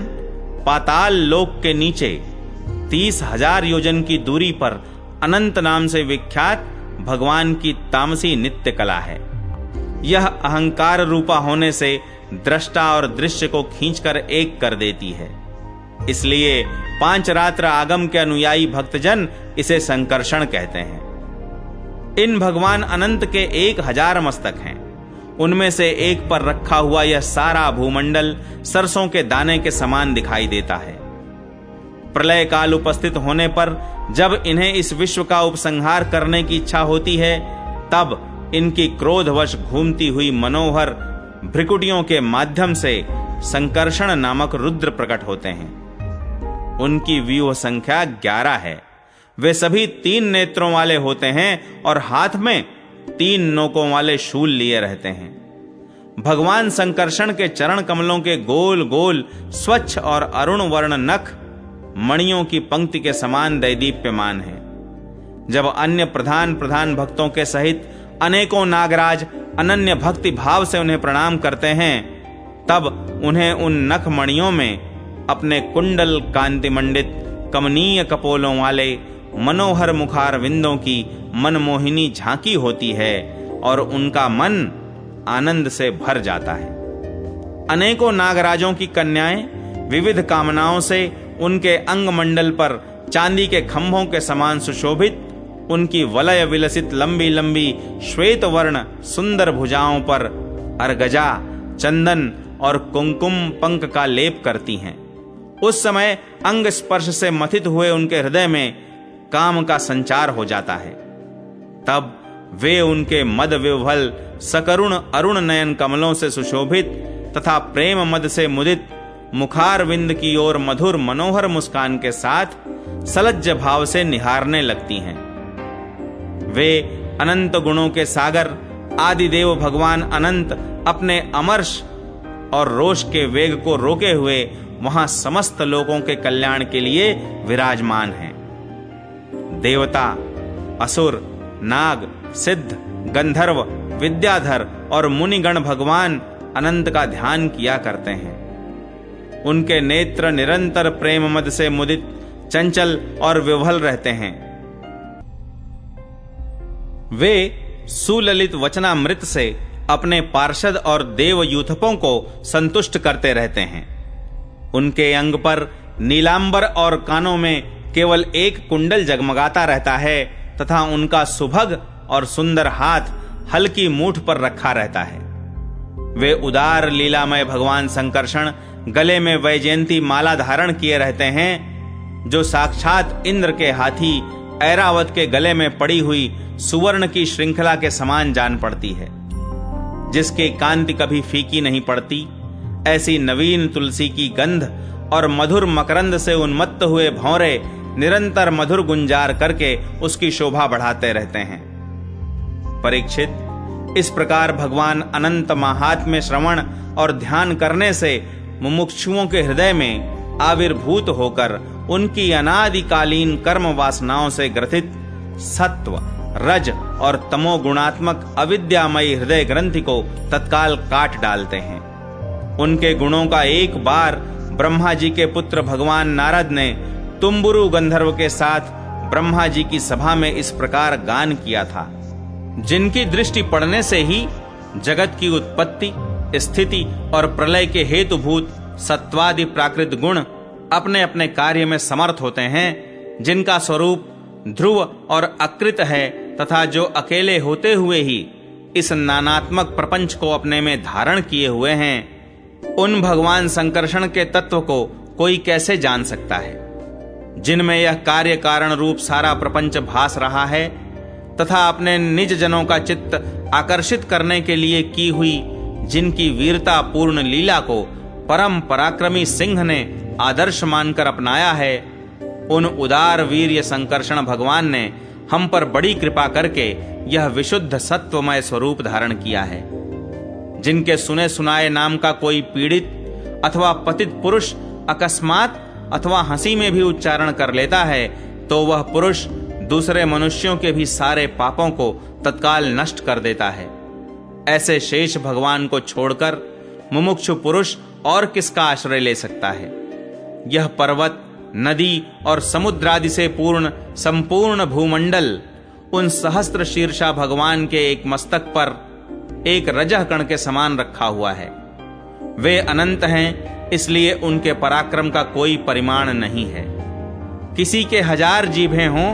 पाताल लोक के नीचे 30,000 योजन की दूरी पर अनंत नाम से विख्यात भगवान की तामसी नित्य कला है। यह अहंकार रूपा होने से दृष्टा और दृश्य को खींचकर एक कर देती है। इसलिए 5 रात्र आगम के अनुयायी भक्तजन इसे संकर्षण कहते हैं। इन भगवान अनंत के 1000 मस्तक हैं। उनमें से एक पर रखा हुआ यह सारा भूमंडल सरसों के दाने के समान दिखाई देता है। प्रलय काल उपस्थित होने पर जब इन्हें इस विश्व का उपसंहार करने की इच्छा होती है, तब इनकी क्रोधवश घूमती हुई मनोहर भ्रिकुटियों के माध्यम से संकर्षण नामक रुद्र प्रकट होते हैं। उनकी व्यूह संख्या 11 है। वे सभी 3 नेत्रों वाले होते हैं और हाथ में 3 नोकों वाले शूल लिए रहते हैं। भगवान संकर्षण के चरण कमलों के गोल गोल स्वच्छ और अरुण वर्ण नख मणियों की पंक्ति के समान दैदीप्यमान है। जब अन्य प्रधान प्रधान भक्तों के सहित अनेकों नागराज अनन्य भक्ति भाव से उन्हें प्रणाम करते हैं, तब उन्हें उन नख मणियों में अपने कुंडल कांतिमंडित कमनीय कपोलों वाले मनोहर मुखार विंदों की मनमोहिनी झांकी होती है और उनका मन आनंद से भर जाता है। अनेकों नागराजों की कन्याएं विविध कामनाओं से उनके अंग मंडल पर चांदी के खंभों के समान सुशोभित, उनकी वलय विलसित लंबी लंबी श्वेत वर्ण सुंदर भुजाओं पर अर्गजा, चंदन और कुंकुम पंक का लेप करती हैं। उस समय अंग स्पर्श से मथित हुए उनके हृदय में काम का संचार हो जाता है। तब वे उनके मद विह्वल सकरुण अरुण नयन कमलों से सुशोभित तथा प्रेम मद से मुदित मुखार विंद की ओर मधुर मनोहर मुस्कान के साथ सलज्ज भाव से निहारने लगती हैं। वे अनंत गुणों के सागर आदिदेव भगवान अनंत अपने अमर्ष और रोष के वेग को रोके हुए वहां समस्त लोगों के कल्याण के लिए विराजमान हैं। देवता, असुर, नाग, सिद्ध, गंधर्व, विद्याधर और मुनिगण भगवान अनंत का ध्यान किया करते हैं। उनके नेत्र निरंतर प्रेम मद से मुदित, चंचल और विह्वल रहते हैं। वे सुललित वचनामृत से अपने पार्षद और देवयूथपों को संतुष्ट करते रहते हैं। उनके अंग पर नीलांबर और कानों में केवल एक कुंडल जगमगाता रहता है तथा उनका सुभग और सुंदर हाथ हल्की मूठ पर रखा रहता है। वे उदार लीलामय भगवान संकर्षण गले में वैजयंती माला धारण किए रहते हैं, जो साक्षात इंद्र के हाथी ऐरावत के गले में पड़ी हुई सुवर्ण की श्रृंखला के समान जान पड़ती है, जिसकी कांति कभी फीकी नहीं पड़ती। ऐसी नवीन तुलसी की गंध और मधुर मकरंद से उन्मत्त हुए भौरे निरंतर मधुर गुंजार करके उसकी शोभा बढ़ाते रहते हैं। परीक्षित, इस प्रकार भगवान अनंत महात्म्य श्रवण और ध्यान करने से मुमुक्षुओं के हृदय में आविर्भूत होकर उनकी अनादिकालीन कर्म वासनाओं से ग्रथित सत्व, रज और तमो गुणात्मक अविद्यामयी हृदय ग्रंथि को तत्काल काट डालते हैं। उनके गुणों का एक बार ब्रह्मा जी के पुत्र भगवान नारद ने तुम्बुरु गंधर्व के साथ ब्रह्मा जी की सभा में इस प्रकार गान किया था, जिनकी दृष्टि पड़ने से ही जगत की उत्पत्ति, स्थिति और प्रलय के हेतुभूत सत्वादि प्राकृत गुण अपने अपने कार्य में समर्थ होते हैं, जिनका स्वरूप ध्रुव और अकृत है तथा जो अकेले होते हुए ही इस नानात्मक प्रपंच को अपने में धारण किए हुए हैं, उन भगवान संकर्षण के तत्व को कोई कैसे जान सकता है, जिनमें यह कार्य कारण रूप सारा प्रपंच भास रहा है तथा अपने निज जनों का चित्त आकर्षित करने के लिए की हुई जिनकी वीरता पूर्ण लीला को परम पराक्रमी सिंह ने आदर्श मानकर अपनाया है, उन उदार वीर्य संकर्षण भगवान ने हम पर बड़ी कृपा करके यह विशुद्ध सत्वमय स्वरूप धारण किया है। जिनके सुने सुनाए नाम का कोई पीड़ित अथवा पतित पुरुष अकस्मात अथवा हंसी में भी उच्चारण कर लेता है, तो वह पुरुष दूसरे मनुष्यों के भी सारे पापों को तत्काल नष्ट कर देता है। ऐसे शेष भगवान को छोड़कर मुमुक्षु पुरुष और किसका आश्रय ले सकता है? यह पर्वत, नदी और समुद्र आदि से पूर्ण संपूर्ण भूमंडल उन सहस्त्र शीर्षा भगवान के एक मस्तक पर एक रजह कण के समान रखा हुआ है। वे अनंत हैं, इसलिए उनके पराक्रम का कोई परिमाण नहीं है। किसी के 1000 जीभें हों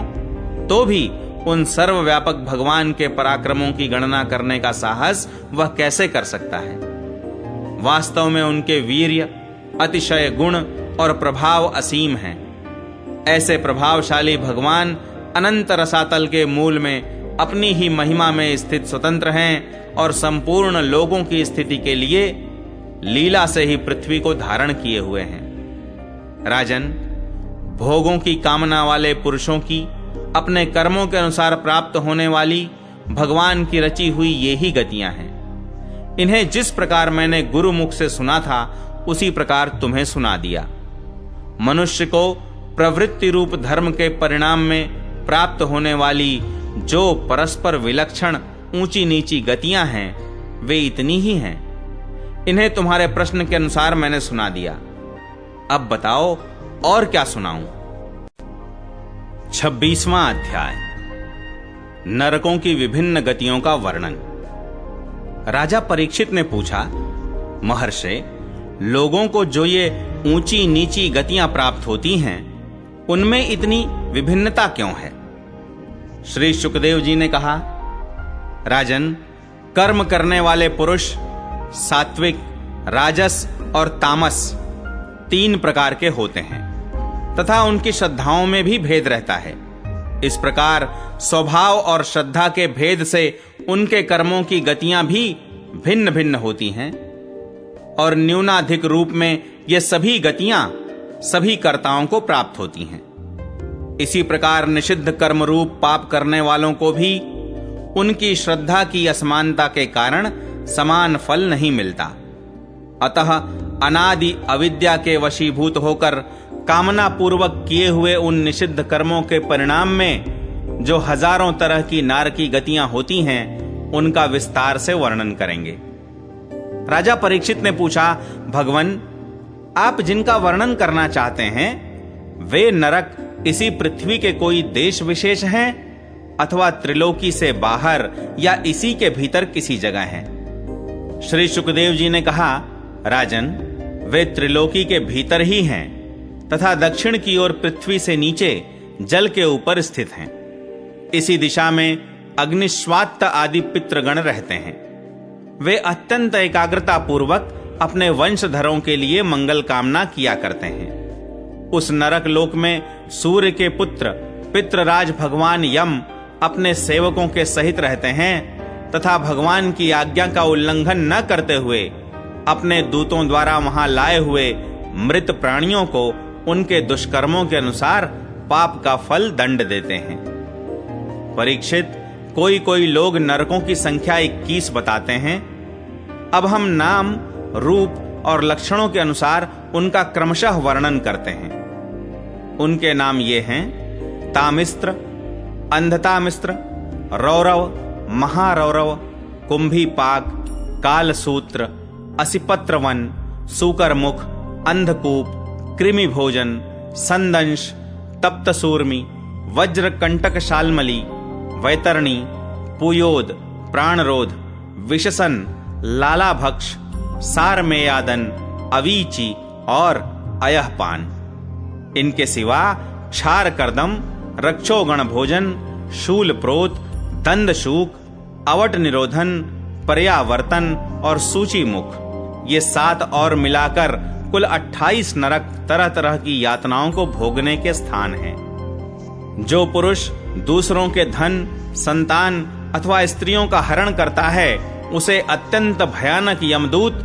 तो भी उन सर्वव्यापक भगवान के पराक्रमों की गणना करने का साहस वह कैसे कर सकता है? वास्तव में उनके वीर्य, अतिशय गुण और प्रभाव असीम हैं। ऐसे प्रभावशाली भगवान अनंत रसातल के मूल में अपनी ही महिमा में स्थित स्वतंत्र हैं और संपूर्ण लोगों की स्थिति के लिए लीला से ही पृथ्वी को धारण किए हुए हैं। राजन, भोगों की कामना वाले पुरुषों की अपने कर्मों के अनुसार प्राप्त होने वाली भगवान की रची हुई ये ही गतियां हैं। इन्हें जिस प्रकार मैंने गुरु मुख से सुना था, उसी प्रकार तुम्हें सुना दिया। मनुष्य को प्रवृत्ति रूप धर्म के परिणाम में प्राप्त होने वाली जो परस्पर विलक्षण ऊंची नीची गतियां हैं, वे इतनी ही हैं। इन्हें तुम्हारे प्रश्न के अनुसार मैंने सुना दिया। अब बताओ और क्या सुनाऊं? 26वां अध्याय, नरकों की विभिन्न गतियों का वर्णन। राजा परीक्षित ने पूछा, महर्षि, लोगों को जो ये ऊंची नीची गतियां प्राप्त होती हैं, उनमें इतनी विभिन्नता क्यों है? श्री शुकदेव जी ने कहा, राजन, कर्म करने वाले पुरुष सात्विक, राजस और तामस 3 प्रकार के होते हैं तथा उनकी श्रद्धाओं में भी भेद रहता है। इस प्रकार स्वभाव और श्रद्धा के भेद से उनके कर्मों की गतियां भी भिन्न भिन्न होती हैं और न्यूनाधिक रूप में ये सभी गतियां सभी कर्ताओं को प्राप्त होती हैं। इसी प्रकार निषिद्ध कर्म रूप पाप करने वालों को भी उनकी श्रद्धा की असमानता के कारण समान फल नहीं मिलता। अतः अनादि अविद्या के वशीभूत होकर कामना पूर्वक किए हुए उन निषिद्ध कर्मों के परिणाम में जो हजारों तरह की नारकी गतियां होती हैं, उनका विस्तार से वर्णन करेंगे। राजा परीक्षित ने पूछा, भगवन, आप जिनका वर्णन करना चाहते हैं, वे नरक इसी पृथ्वी के कोई देश विशेष हैं अथवा त्रिलोकी से बाहर या इसी के भीतर किसी जगह हैं? श्री शुकदेव जी ने कहा, राजन, वे त्रिलोकी के भीतर ही हैं तथा दक्षिण की ओर पृथ्वी से नीचे जल के ऊपर स्थित हैं। इसी दिशा में अग्निश्वात्त आदि पितृगण रहते हैं। वे अत्यंत एकाग्रता पूर्वक अपने वंशधरों के लिए मंगल कामना किया करते हैं। उस नरक लोक में सूर्य के पुत्र पितृराज भगवान यम अपने सेवकों के सहित रहते हैं तथा भगवान की आज्ञा का उल्लंघन न करते हुए अपने दूतों द्वारा वहां लाए हुए मृत प्राणियों को उनके दुष्कर्मों के अनुसार पाप का फल दंड देते हैं। परीक्षित, कोई कोई लोग नरकों की संख्या 21 बताते हैं। अब हम नाम, रूप और लक्षणों के अनुसार उनका क्रमशः वर्णन करते हैं। उनके नाम ये हैं: तामिस्त्र, अंधतामिस्त्र, रौरव, महारौरव, कुंभीपाक, कालसूत्र, असिपत्रवन, सूकरमुख, अंधकूप, कृमि भोजन, संदंश, तप्तसूर्मी, वज्र कंटक शाल्मली, वैतरणी, पुयोद, प्राणरोध, विशसन, लालाभक्ष, सारमेयादन, अवीची और अयहपान। इनके सिवा क्षार कर्दम, रक्षोगण भोजन, शूल प्रोत, दंदशूक, अवट निरोधन, पर्यावर्तन और सूची मुख, ये 7 और मिलाकर कुल 28 नरक तरह तरह की यातनाओं को भोगने के स्थान हैं। जो पुरुष दूसरों के धन, संतान अथवा स्त्रियों का हरण करता है, उसे अत्यंत भयानक यमदूत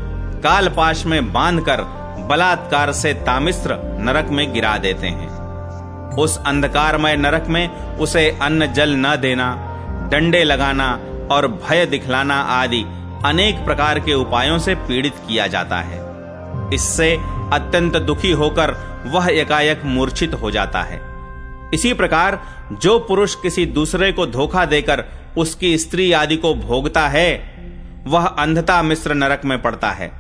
कालपाश में बांधकर बलात्कार से तामिस्र नरक में गिरा देते हैं। उस अंधकारमय नरक में उसे अन्न जल न देना, डंडे लगाना और भय दिखलाना आदि अनेक प्रकार के उपायों से पीड़ित किया जाता है। इससे अत्यंत दुखी होकर वह एकाएक मूर्छित हो जाता है। इसी प्रकार जो पुरुष किसी दूसरे को धोखा देकर उसकी स्त्री आदि को भोगता है, वह अंधता मिश्र नरक में पड़ता है।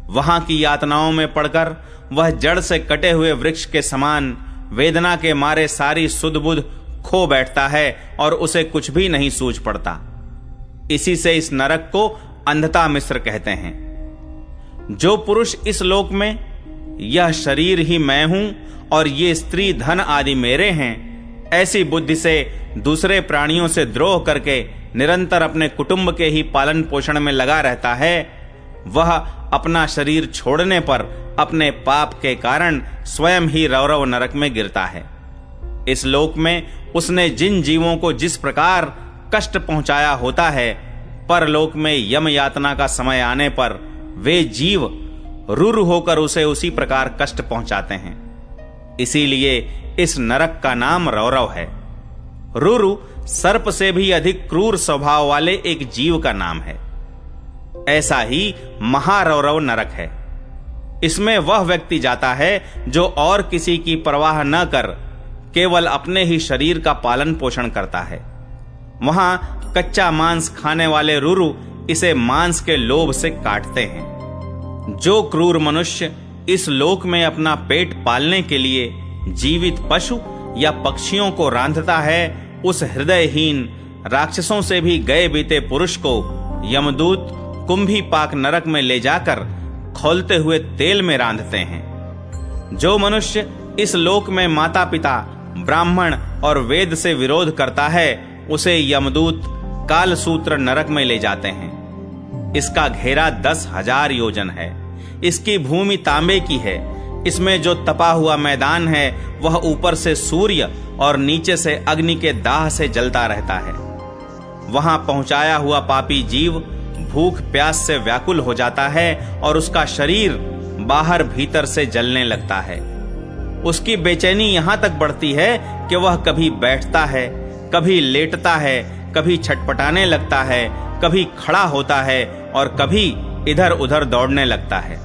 वहां की यातनाओं में पड़कर वह जड़ से कटे हुए वृक्ष के समान वेदना के मारे सारी सुध बुध खो बैठता है और उसे कुछ भी नहीं सूझ पड़ता। इसी से इस नरक को अंधता मिश्र कहते हैं। जो पुरुष इस लोक में यह शरीर ही मैं हूं और ये स्त्री धन आदि मेरे हैं, ऐसी बुद्धि से दूसरे प्राणियों से द्रोह करके निरंतर अपने कुटुंब के ही पालन पोषण में लगा रहता है, वह अपना शरीर छोड़ने पर अपने पाप के कारण स्वयं ही रौरव नरक में गिरता है। इस लोक में उसने जिन जीवों को जिस प्रकार कष्ट पहुंचाया होता है, परलोक में यम यातना का समय आने पर वे जीव रुरु होकर उसे उसी प्रकार कष्ट पहुंचाते हैं। इसीलिए इस नरक का नाम रौरव है। रुरु सर्प से भी अधिक क्रूर स्वभाव वाले एक जीव का नाम है। ऐसा ही महारौरव नरक है। इसमें वह व्यक्ति जाता है जो और किसी की परवाह न कर केवल अपने ही शरीर का पालन पोषण करता है। वहां कच्चा मांस खाने वाले रुरु इसे मांस के लोभ से काटते हैं। जो क्रूर मनुष्य इस लोक में अपना पेट पालने के लिए जीवित पशु या पक्षियों को रांधता है, उस हृदयहीन राक्षसों से भी गए बीते पुरुष को यमदूत कुंभी पाक नरक में ले जाकर खौलते हुए तेल में रांधते हैं। जो मनुष्य इस लोक में माता पिता, ब्राह्मण और वेद से विरोध करता है, उसे यमदूत कालसूत्र नरक में ले जाते हैं। इसका घेरा 10,000 योजन है। इसकी भूमि तांबे की है। इसमें जो तपा हुआ मैदान है वह ऊपर से सूर्य और नीचे से अग्नि के दाह से जलता रहता है। वहां पहुंचाया हुआ पापी जीव भूख प्यास से व्याकुल हो जाता है और उसका शरीर बाहर भीतर से जलने लगता है। उसकी बेचैनी यहां तक बढ़ती है कि वह कभी बैठता है, कभी लेटता है, कभी छटपटाने लगता है, कभी खड़ा होता है और कभी इधर उधर दौड़ने लगता है।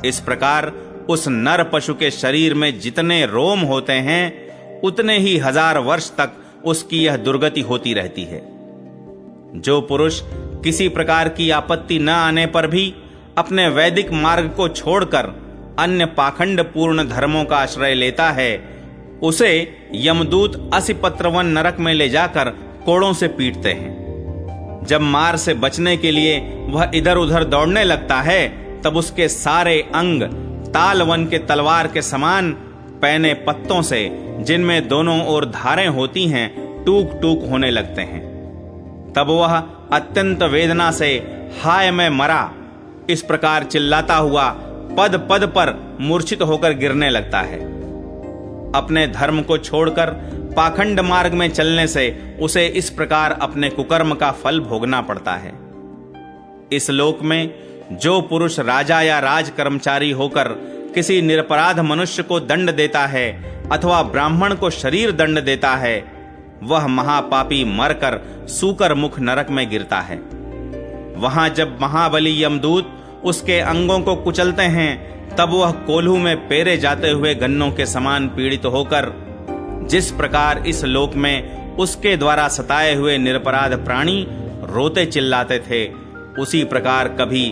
इस प्रकार उस नर पशु के शरीर में जितने रोम होते हैं, उतने ही 1000 वर्ष तक उसकी यह दुर्गति होती रहती है। जो पुरुष किसी प्रकार की आपत्ति न आने पर भी अपने वैदिक मार्ग को छोड़कर अन्य पाखंड पूर्ण धर्मों का आश्रय लेता है, उसे यमदूत असिपत्रवन नरक में ले जाकर कोड़ों से पीटते हैं। जब मार से बचने के लिए वह इधर उधर दौड़ने लगता है, तब उसके सारे अंग तालवन के तलवार के समान पैने पत्तों से, जिनमें दोनों ओर धारें होती हैं, टूक टूक होने लगते हैं। तब वह अत्यंत वेदना से हाय मैं मरा इस प्रकार चिल्लाता हुआ पद पद पर मूर्छित होकर गिरने लगता है। अपने धर्म को छोड़कर पाखंड मार्ग में चलने से उसे इस प्रकार अपने कुकर्म का फल भोगना पड़ता है। इस लोक में जो पुरुष राजा या राज कर्मचारी होकर किसी निरपराध मनुष्य को दंड देता है अथवा ब्राह्मण को शरीर दंड देता है, वह महापापी मरकर सूकर मुख नरक में गिरता है। वहां जब महाबली यमदूत उसके अंगों को कुचलते हैं, तब वह कोल्हू में पेरे जाते हुए गन्नों के समान पीड़ित होकर जिस प्रकार इस लोक में उसके द्वारा सताए हुए निरपराध प्राणी रोते चिल्लाते थे, उसी प्रकार कभी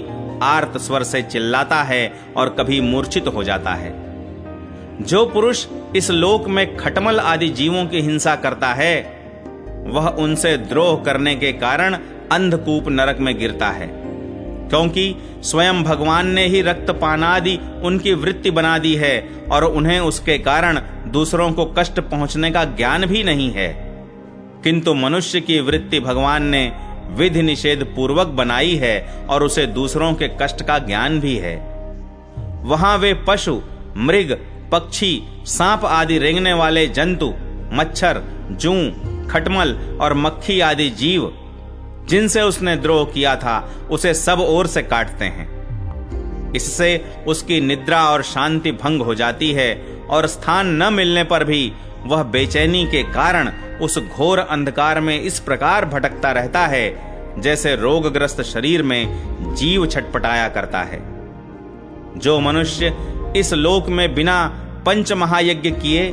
आर्त स्वर से चिल्लाता है और कभी मूर्छित हो जाता है। जो पुरुष इस लोक में खटमल आदि जीवों की हिंसा करता है, वह उनसे द्रोह करने के कारण अंधकूप नरक में गिरता है, क्योंकि स्वयं भगवान ने ही रक्तपानादि उनकी वृत्ति बना दी है और उन्हें उसके कारण दूसरों को कष्ट पहुंचने का ज्ञान भी नहीं है। किंतु मनुष्य की वृत्ति भगवान ने विधि निषेध पूर्वक बनाई है और उसे दूसरों के कष्ट का ज्ञान भी है। वहां वे पशु, मृग, पक्षी, सांप आदि रेंगने वाले जंतु, मच्छर, जूं, खटमल और मक्खी आदि जीव जिनसे उसने द्रोह किया था, उसे सब ओर से काटते हैं। इससे उसकी निद्रा और शांति भंग हो जाती है और स्थान न मिलने पर भी वह बेचैनी के कारण उस घोर अंधकार में इस प्रकार भटकता रहता है जैसे रोगग्रस्त शरीर में जीव छटपटाया करता है। जो मनुष्य इस लोक में बिना पंच महायज्ञ किए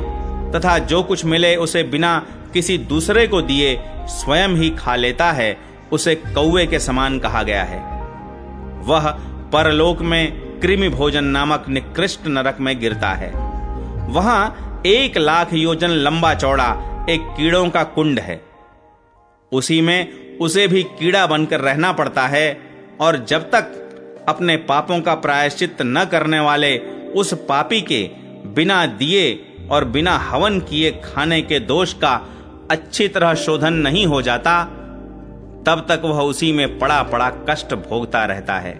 तथा जो कुछ मिले उसे बिना किसी दूसरे को दिए स्वयं ही खा लेता है, उसे कौवे के समान कहा गया है। वह परलोक में कृमि भोजन नामक निकृष्ट नरक में गिरता है। वहां 1,00,000 योजन लंबा चौड़ा एक कीड़ों का कुंड है। उसी में उसे भी कीड़ा बनकर रहना पड़ता है और जब तक अपने पापों का प्रायश्चित न करने वाले उस पापी के बिना दिए और बिना हवन किए खाने के दोष का अच्छी तरह शोधन नहीं हो जाता, तब तक वह उसी में पड़ा पड़ा कष्ट भोगता रहता है।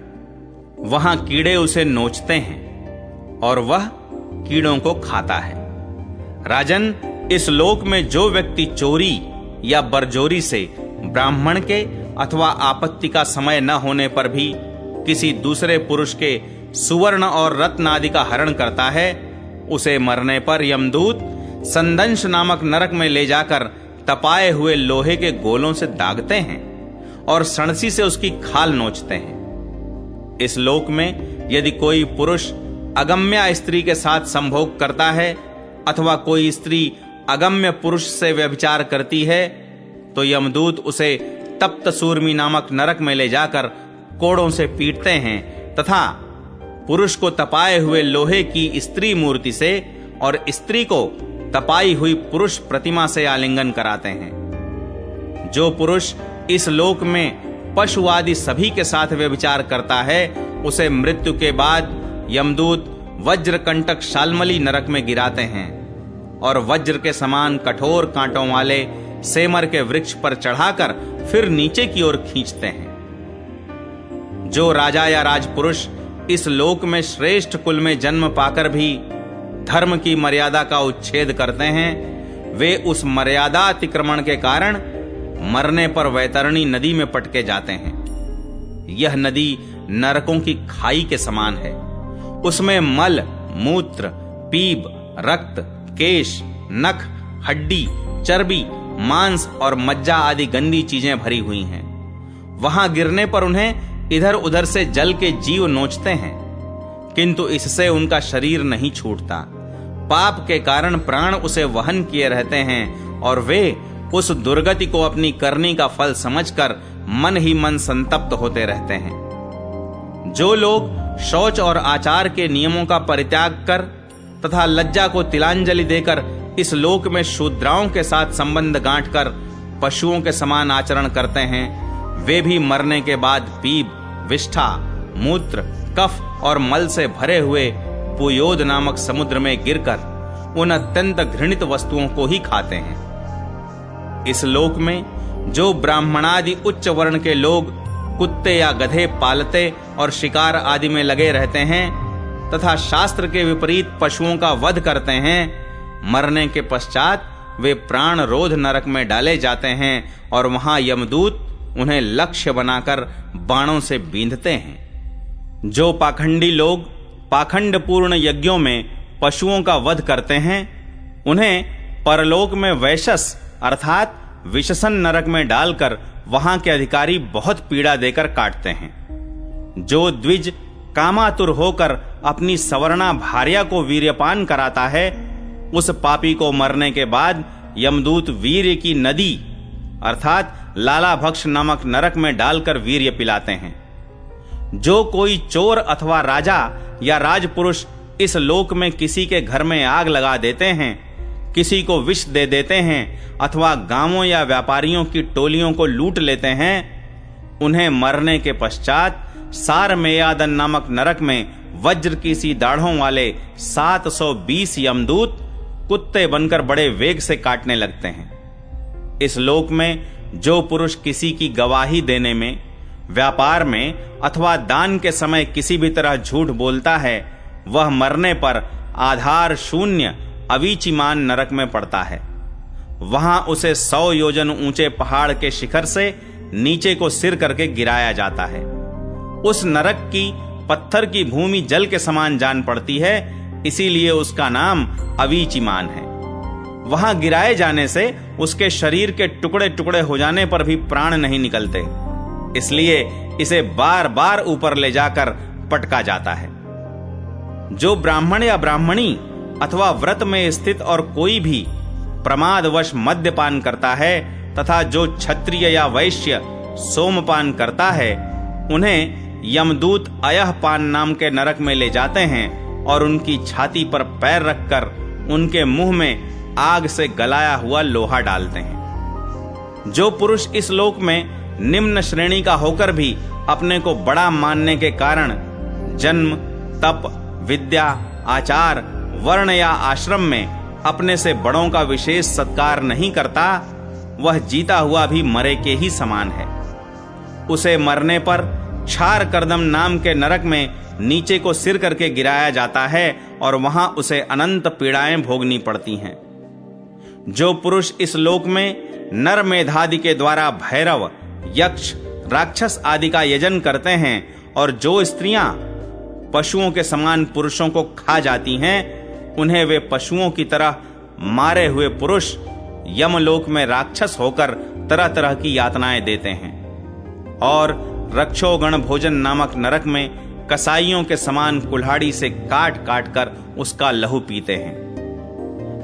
वहां कीड़े उसे नोचते हैं और वह कीड़ों को खाता है। राजन, इस लोक में जो व्यक्ति चोरी या बरजोरी से ब्राह्मण के अथवा आपत्ति का समय न होने पर भी किसी दूसरे पुरुष के सुवर्ण और रत्न आदि का हरण करता है, उसे मरने पर यमदूत संदंश नामक नरक में ले जाकर तपाए हुए लोहे के गोलों से दागते हैं और सणसी से उसकी खाल नोचते हैं। इस लोक में यदि कोई पुरुष अगम्या स्त्री के साथ संभोग करता है अथवा कोई स्त्री अगम्य पुरुष से व्यभिचार करती है, तो यमदूत उसे तप्त सूर्मी नामक नरक में ले जाकर कोड़ों से पीटते हैं तथा पुरुष को तपाए हुए लोहे की स्त्री मूर्ति से और स्त्री को तपाई हुई पुरुष प्रतिमा से आलिंगन कराते हैं। जो पुरुष इस लोक में पशु आदि सभी के साथ व्यभिचार करता है, उसे मृत्यु के बाद यमदूत वज्रकंटक शाल्मली नरक में गिराते हैं और वज्र के समान कठोर कांटों वाले सेमर के वृक्ष पर चढ़ाकर फिर नीचे की ओर खींचते हैं। जो राजा या राजपुरुष इस लोक में श्रेष्ठ कुल में जन्म पाकर भी धर्म की मर्यादा का उच्छेद करते हैं, वे उस मर्यादा अतिक्रमण के कारण मरने पर वैतरणी नदी में पटके जाते हैं। यह नदी नरकों की खाई के समान है। उसमें मल, मूत्र, पीप, रक्त, केश, नख, हड्डी, चर्बी, मांस और मज्जा आदि गंदी चीजें भरी हुई हैं। वहां गिरने पर उन्हें इधर उधर से जल के जीव नोचते हैं, किंतु इससे उनका शरीर नहीं छूटता। पाप के कारण प्राण उसे वहन किए रहते हैं और वे उस दुर्गति को अपनी करनी का फल समझकर मन ही मन संतप्त होते रहते हैं। जो लोग शौच और आचार के नियमों का परित्याग कर तथा लज्जा को तिलांजलि देकर इस लोक में शूद्राओं के साथ संबंध गांठकर पशुओं के समान आचरण करते हैं, वे भी मरने के बाद पीप, विष्ठा, मूत्र, कफ और मल से भरे हुए पुयोद नामक समुद्र में गिरकर उन अत्यंत घृणित वस्तुओं को ही खाते हैं। इस लोक में जो ब्राह्मणादि उच्च वर्ण के लोग कुत्ते या गधे पालते और शिकार आदि में लगे रहते हैं तथा शास्त्र के विपरीत पशुओं का वध करते हैं, मरने के पश्चात वे प्राण रोध नरक में डाले जाते हैं और वहां यमदूत उन्हें लक्ष्य बनाकर बाणों से बींधते हैं। जो पाखंडी लोग पाखंड पूर्ण यज्ञों में पशुओं का वध करते हैं, उन्हें परलोक में वैशस अर्थात विशसन नरक में डालकर वहां के अधिकारी बहुत पीड़ा देकर काटते हैं। जो द्विज कामातुर होकर अपनी सवर्णा भार्या को वीर्यपान कराता है, उस पापी को मरने के बाद यमदूत वीर्य की नदी अर्थात लालाभक्ष नामक नरक में डालकर वीर्य पिलाते हैं। जो कोई चोर अथवा राजा या राजपुरुष इस लोक में किसी के घर में आग लगा देते हैं, किसी को विष दे देते हैं अथवा गांवों या व्यापारियों की टोलियों को लूट लेते हैं, उन्हें मरने के पश्चात सारमेयादन नामक नरक में वज्र की सी दाढ़ों वाले 720 यमदूत कुत्ते बनकर बड़े वेग से काटने लगते हैं। इस लोक में जो पुरुष किसी की गवाही देने में, व्यापार में अथवा दान के समय किसी भी तरह झूठ बोलता है, वह मरने पर आधार शून्य अवीचिमान नरक में पड़ता है। वहां उसे 100 योजन ऊंचे पहाड़ के शिखर से नीचे को सिर करके गिराया जाता है। उस नरक की पत्थर की भूमि जल के समान जान पड़ती है, इसीलिए उसका नाम अवीचिमान है। वहां गिराए जाने से उसके शरीर के टुकड़े टुकड़े हो जाने पर भी प्राण नहीं निकलते, इसलिए इसे बार बार ऊपर ले जाकर पटका जाता है। जो ब्राह्मण या ब्राह्मणी अथवा व्रत में स्थित और कोई भी प्रमादवश मद्यपान करता है तथा जो क्षत्रिय या वैश्य सोमपान करता है, उन्हें यमदूत अयहपान नाम के नरक में ले जाते हैं और उनकी छाती पर पैर रखकर उनके मुंह में आग से गलाया हुआ लोहा डालते हैं। जो पुरुष इस लोक में निम्न श्रेणी का होकर भी अपने को बड़ा मानने के कारण जन्म, तप, विद्या, आचार, वर्ण या आश्रम में अपने से बड़ों का विशेष सत्कार नहीं करता, वह जीता हुआ भी मरे के ही समान है। उसे मरने पर क्षार कर्दम नाम के नरक में नीचे को सिर करके गिराया जाता है और वहां उसे अनंत पीड़ाएं भोगनी पड़ती हैं। जो पुरुष इस लोक में नर मेधादि के द्वारा भैरव, यक्ष, राक्षस आदि का यजन करते हैं और जो स्त्रियां पशुओं के समान पुरुषों को खा जाती हैं, उन्हें वे पशुओं की तरह मारे हुए पुरुष यमलोक में राक्षस होकर तरह तरह की यातनाएं देते हैं और रक्षोगण भोजन नामक नरक में कसाईयों के समान कुल्हाड़ी से काट काट कर उसका लहू पीते हैं।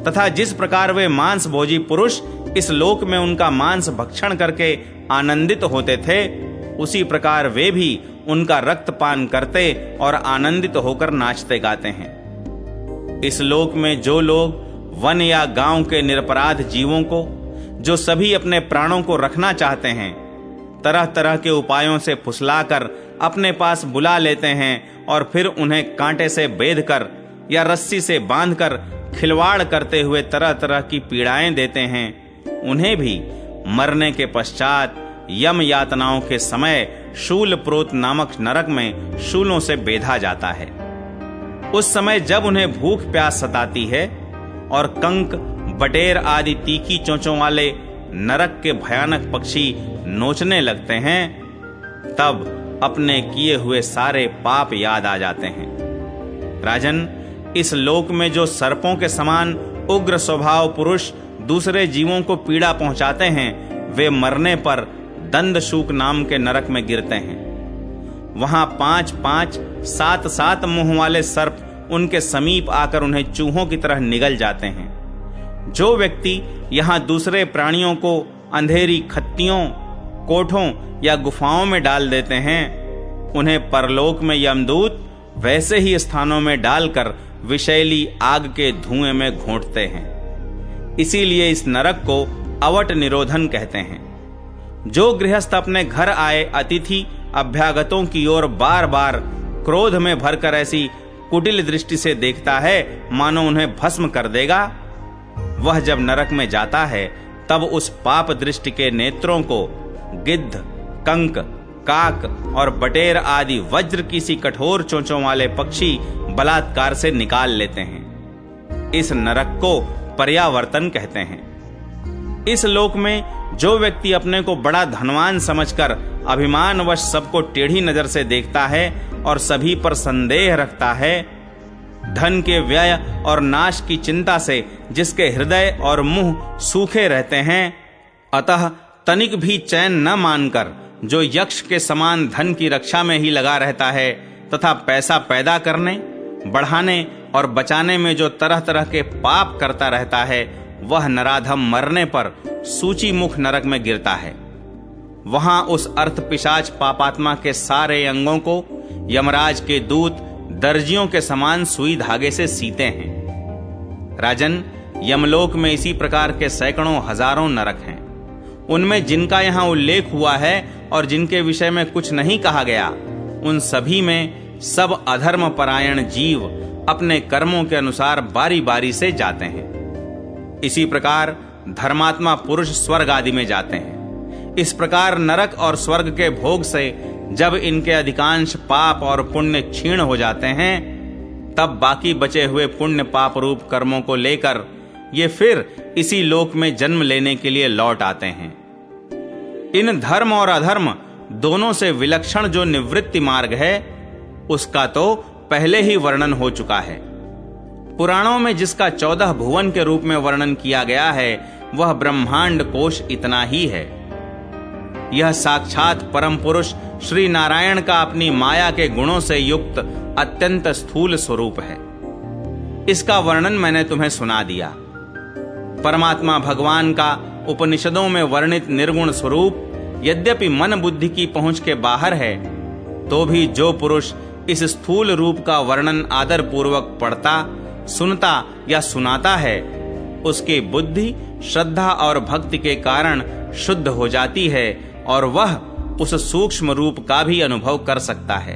तथा जिस प्रकार वे मांस भोजी पुरुष इस लोक में उनका मांस भक्षण करके आनंदित होते थे, उसी प्रकार वे भी उनका रक्तपान करते और आनंदित होकर नाचते गाते हैं। इस लोक में जो लोग वन या गांव के निरपराध जीवों को, जो सभी अपने प्राणों को रखना चाहते हैं, तरह तरह के उपायों से फुसलाकर अपने पास बुला लेते हैं और फिर उन्हें कांटे से बेधकर या रस्सी से बांधकर खिलवाड़ करते हुए तरह तरह की पीड़ाएं देते हैं, उन्हें भी मरने के पश्चात यम यातनाओं के समय शूलप्रोत नामक नरक में शूलों से बेधा जाता है। उस समय जब उन्हें भूख प्यास सताती है और कंक, बटेर आदि तीखी चोंचों वाले नरक के भयानक पक्षी नोचने लगते हैं, तब अपने किए हुए सारे पाप याद आ जाते हैं। राजन, इस लोक में जो सर्पों के समान उग्र स्वभाव पुरुष दूसरे जीवों को पीड़ा पहुंचाते हैं, वे मरने पर दंडशूक नाम के नरक में गिरते हैं। वहां 5-5, 7-7 मुंह वाले सर्प उनके समीप आकर उन्हें चूहों की तरह निगल जाते हैं। जो व्यक्ति यहां दूसरे प्राणियों को अंधेरी खत्तियों, कोठों या गुफाओं में डाल देते हैं, उन्हें परलोक में यमदूत वैसे ही स्थानों में डालकर विषैली आग के धुएं में घोंटते हैं। इसीलिए इस नरक को अवट निरोधन कहते हैं। जो गृहस्थ अपने घर आए अतिथि अभ्यागतों की ओर बार बार क्रोध में भरकर ऐसी कुटिल दृष्टि से देखता है मानो उन्हें भस्म कर देगा, वह जब नरक में जाता है तब उस पाप दृष्टि के नेत्रों को गिद्ध, कंक, काक और बटेर आदि वज्र की सी कठोर चोंचों वाले पक्षी बलात्कार से निकाल लेते हैं। इस नरक को पर्यावर्तन कहते हैं। इस लोक में जो व्यक्ति अपने को बड़ा धनवान समझकर अभिमानवश सबको टेढ़ी नजर से देखता है और सभी पर संदेह रखता है, धन के व्यय और नाश की चिंता से जिसके हृदय और मुंह सूखे रहते हैं, अतः तनिक भी चैन न मानकर जो यक्ष के समान धन की रक्षा में ही लगा रहता है तथा पैसा पैदा करने, बढ़ाने और बचाने में जो तरह तरह के पाप करता रहता है, वह नराधम मरने पर सूची मुख नरक में गिरता है। वहां उस अर्थ पिशाच पापात्मा के सारे अंगों को यमराज के दूत दर्जियों के समान सुई धागे से सीते हैं। राजन, यमलोक में इसी प्रकार के सैकड़ों हजारों नरक हैं। उनमें जिनका यहां उल्लेख हुआ है और जिनके विषय में कुछ नहीं कहा गया, उन सभी में सब अधर्म परायण जीव अपने कर्मों के अनुसार बारी बारी से जाते हैं। इसी प्रकार धर्मात्मा पुरुष स्वर्ग आदि में जाते हैं। इस प्रकार नरक और स्वर्ग के भोग से जब इनके अधिकांश पाप और पुण्य क्षीण हो जाते हैं, तब बाकी बचे हुए पुण्य पाप रूप कर्मों को लेकर ये फिर इसी लोक में जन्म लेने के लिए लौट आते हैं। इन धर्म और अधर्म दोनों से विलक्षण जो निवृत्ति मार्ग है, उसका तो पहले ही वर्णन हो चुका है। पुराणों में जिसका 14 भुवन के रूप में वर्णन किया गया है, वह ब्रह्मांड कोश इतना ही है। यह साक्षात परम पुरुष श्री नारायण का अपनी माया के गुणों से युक्त अत्यंत स्थूल स्वरूप है। इसका वर्णन मैंने तुम्हें सुना दिया। परमात्मा भगवान का उपनिषदों में वर्णित निर्गुण स्वरूप यद्यपि मन बुद्धि की पहुंच के बाहर है, तो भी जो पुरुष इस स्थूल रूप का वर्णन आदर पूर्वक पढ़ता, सुनता या सुनाता है, उसकी बुद्धि श्रद्धा और भक्ति के कारण शुद्ध हो जाती है और वह उस सूक्ष्म रूप का भी अनुभव कर सकता है।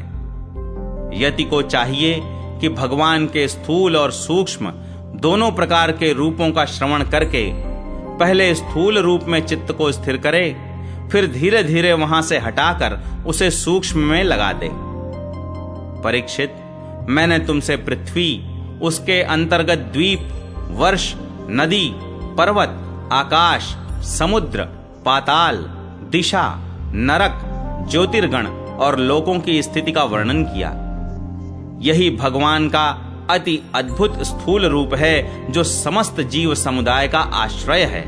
यति को चाहिए कि भगवान के स्थूल और सूक्ष्म दोनों प्रकार के रूपों का श्रवण करके पहले स्थूल रूप में चित्त को स्थिर करे, फिर धीरे धीरे वहां से हटाकर उसे सूक्ष्म में लगा दे। परीक्षित, मैंने तुमसे पृथ्वी, उसके अंतर्गत द्वीप, वर्ष, नदी, पर्वत, आकाश, समुद्र, पाताल, दिशा, नरक, ज्योतिर्गण और लोकों की स्थिति का वर्णन किया। यही भगवान का अति अद्भुत स्थूल रूप है, जो समस्त जीव समुदाय का आश्रय है।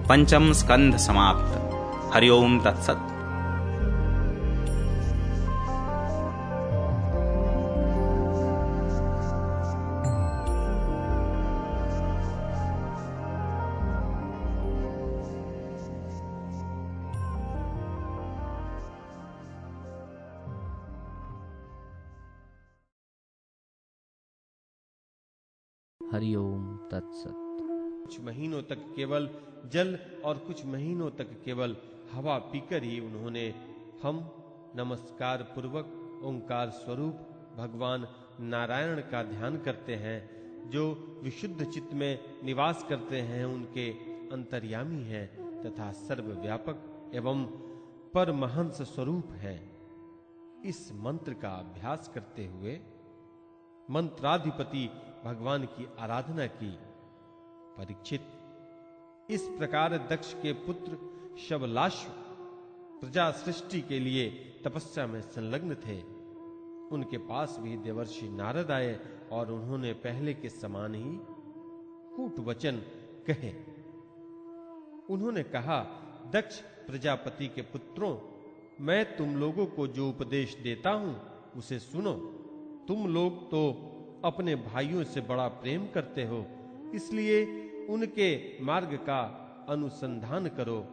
पंचम स्कंध समाप्त। हरिओम तत्सत। हरिओम तत्सत। कुछ महीनों तक केवल जल और कुछ महीनों तक केवल हवा पीकर ही उन्होंने हम नमस्कार पूर्वक ओंकार स्वरूप भगवान नारायण का ध्यान करते हैं, जो विशुद्ध चित्त में निवास करते हैं, उनके अंतर्यामी हैं तथा सर्वव्यापक एवं परमहंस स्वरूप हैं। इस मंत्र का अभ्यास करते हुए मंत्राधिपति भगवान की आराधना की। परीक्षित, इस प्रकार दक्ष के पुत्र शबलाश्व प्रजा सृष्टि के लिए तपस्या में संलग्न थे। उनके पास भी देवर्षि नारद आए और उन्होंने पहले के समान ही कूट वचन कहे। उन्होंने कहा, दक्ष प्रजापति के पुत्रों, मैं तुम लोगों को जो उपदेश देता हूं उसे सुनो। तुम लोग तो अपने भाइयों से बड़ा प्रेम करते हो, इसलिए उनके मार्ग का अनुसंधान करो।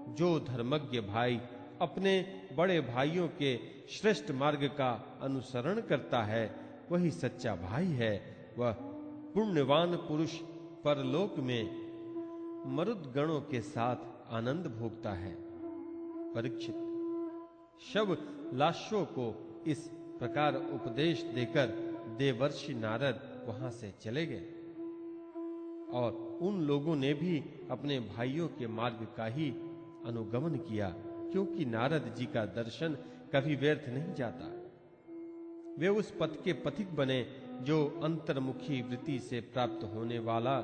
जो धर्मज्ञ भाई अपने बड़े भाइयों के श्रेष्ठ मार्ग का अनुसरण करता है, वही सच्चा भाई है। वह पुण्यवान पुरुष परलोक में मरुद गणों के साथ आनंद भोगता है। परीक्षित, शब लाशों को इस प्रकार उपदेश देकर देवर्षि नारद वहां से चले गए और उन लोगों ने भी अपने भाइयों के मार्ग का ही अनुगमन किया, क्योंकि नारद जी का दर्शन कभी व्यर्थ नहीं जाता। वे उस पथ के पथिक बने जो अंतर्मुखी वृत्ति से प्राप्त होने वाला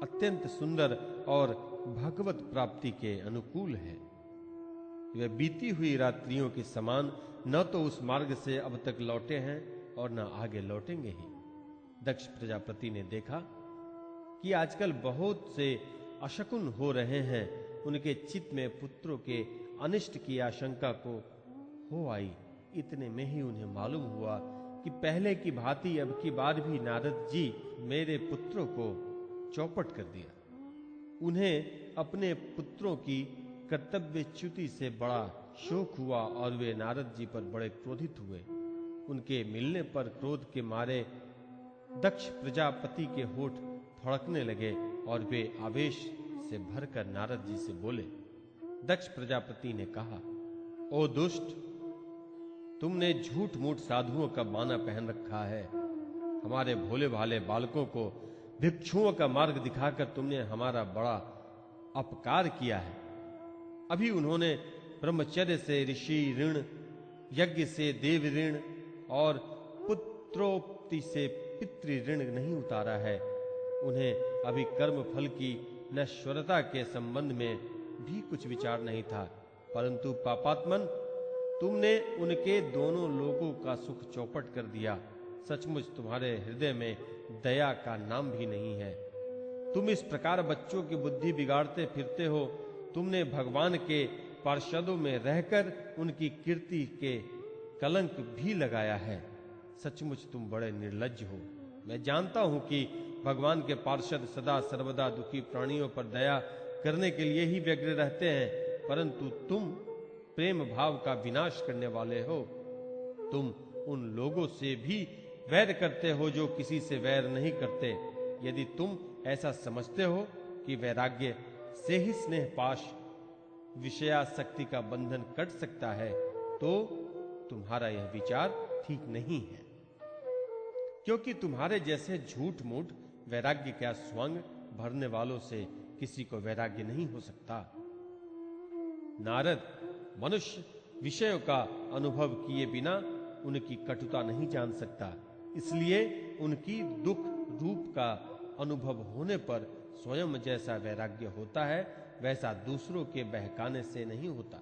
अत्यंत सुंदर और भगवत प्राप्ति के अनुकूल है। वे बीती हुई रात्रियों के समान न तो उस मार्ग से अब तक लौटे हैं और न आगे लौटेंगे ही। दक्ष प्रजापति ने देखा कि आजकल बहुत से अशकुन हो रहे हैं। उनके चित्त में पुत्रों के अनिष्ट की आशंका को हो आई। इतने में ही उन्हें मालूम हुआ कि पहले की भांति अब की बार भी नारद जी मेरे पुत्रों को चौपट कर दिया। उन्हें अपने पुत्रों की कर्तव्यच्युति से बड़ा शोक हुआ और वे नारद जी पर बड़े क्रोधित हुए। उनके मिलने पर क्रोध के मारे दक्ष प्रजापति के होठ फड़कने लगे और वे आवेश से भरकर नारद जी से बोले। दक्ष प्रजापति ने कहा, ओ दुष्ट, तुमने झूठ मूठ साधुओं का बाना पहन रखा है। हमारे भोले भाले बालकों को भिक्षुओं का मार्ग दिखाकर तुमने हमारा बड़ा अपकार किया है। अभी उन्होंने ब्रह्मचर्य से ऋषि ऋण, यज्ञ से देव ऋण और पुत्रोक्ति से पितृ ऋण नहीं उतारा है। उन्हें अभी कर्म फल की नश्वरता के संबंध में भी कुछ विचार नहीं था, परंतु पापात्मन, तुमने उनके दोनों लोगों का सुख चौपट कर दिया। सचमुच तुम्हारे हृदय में दया का नाम भी नहीं है। तुम इस प्रकार बच्चों की बुद्धि बिगाड़ते फिरते हो। तुमने भगवान के पार्षदों में रहकर उनकी कीर्ति के कलंक भी लगाया है। सचमुच तुम बड़े निर्लज्ज हो। मैं जानता हूं कि भगवान के पार्षद सदा सर्वदा दुखी प्राणियों पर दया करने के लिए ही व्यग्र रहते हैं, परंतु तुम प्रेम भाव का विनाश करने वाले हो। तुम उन लोगों से भी वैर करते हो जो किसी से वैर नहीं करते। यदि तुम ऐसा समझते हो कि वैराग्य से ही स्नेह पाश विषयासक्ति का बंधन कट सकता है, तो तुम्हारा यह विचार ठीक नहीं है, क्योंकि तुम्हारे जैसे झूठ मूठ वैराग्य का स्वांग भरने वालों से किसी को वैराग्य नहीं हो सकता। नारद, मनुष्य विषयों का अनुभव किए बिना उनकी कटुता नहीं जान सकता, इसलिए उनकी दुख रूप का अनुभव होने पर स्वयं जैसा वैराग्य होता है, वैसा दूसरों के बहकाने से नहीं होता।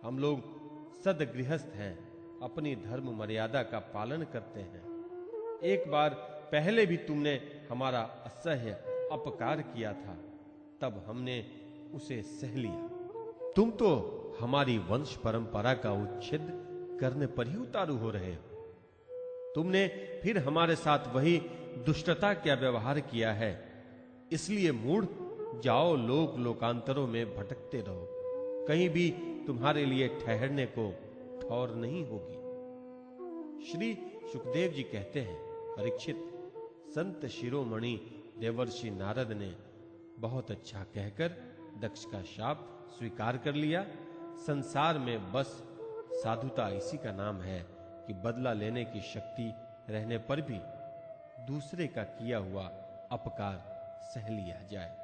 हम लोग सदगृहस्थ हैं, अपनी धर्म मर्यादा का पालन करते हैं। एक बार पहले भी तुमने हमारा असह्य अपकार किया था, तब हमने उसे सह लिया। तुम तो हमारी वंश परंपरा का उच्छेद करने पर ही उतारू हो रहे हो। तुमने फिर हमारे साथ वही दुष्टता क्या व्यवहार किया है। इसलिए मूढ़, जाओ लोक लोकांतरों में भटकते रहो, कहीं भी तुम्हारे लिए ठहरने को ठौर नहीं होगी। श्री सुखदेव जी कहते हैं, परीक्षित, संत शिरोमणि देवर्षि नारद ने बहुत अच्छा कहकर दक्ष का शाप स्वीकार कर लिया। संसार में बस साधुता इसी का नाम है कि बदला लेने की शक्ति रहने पर भी दूसरे का किया हुआ अपकार सह लिया जाए।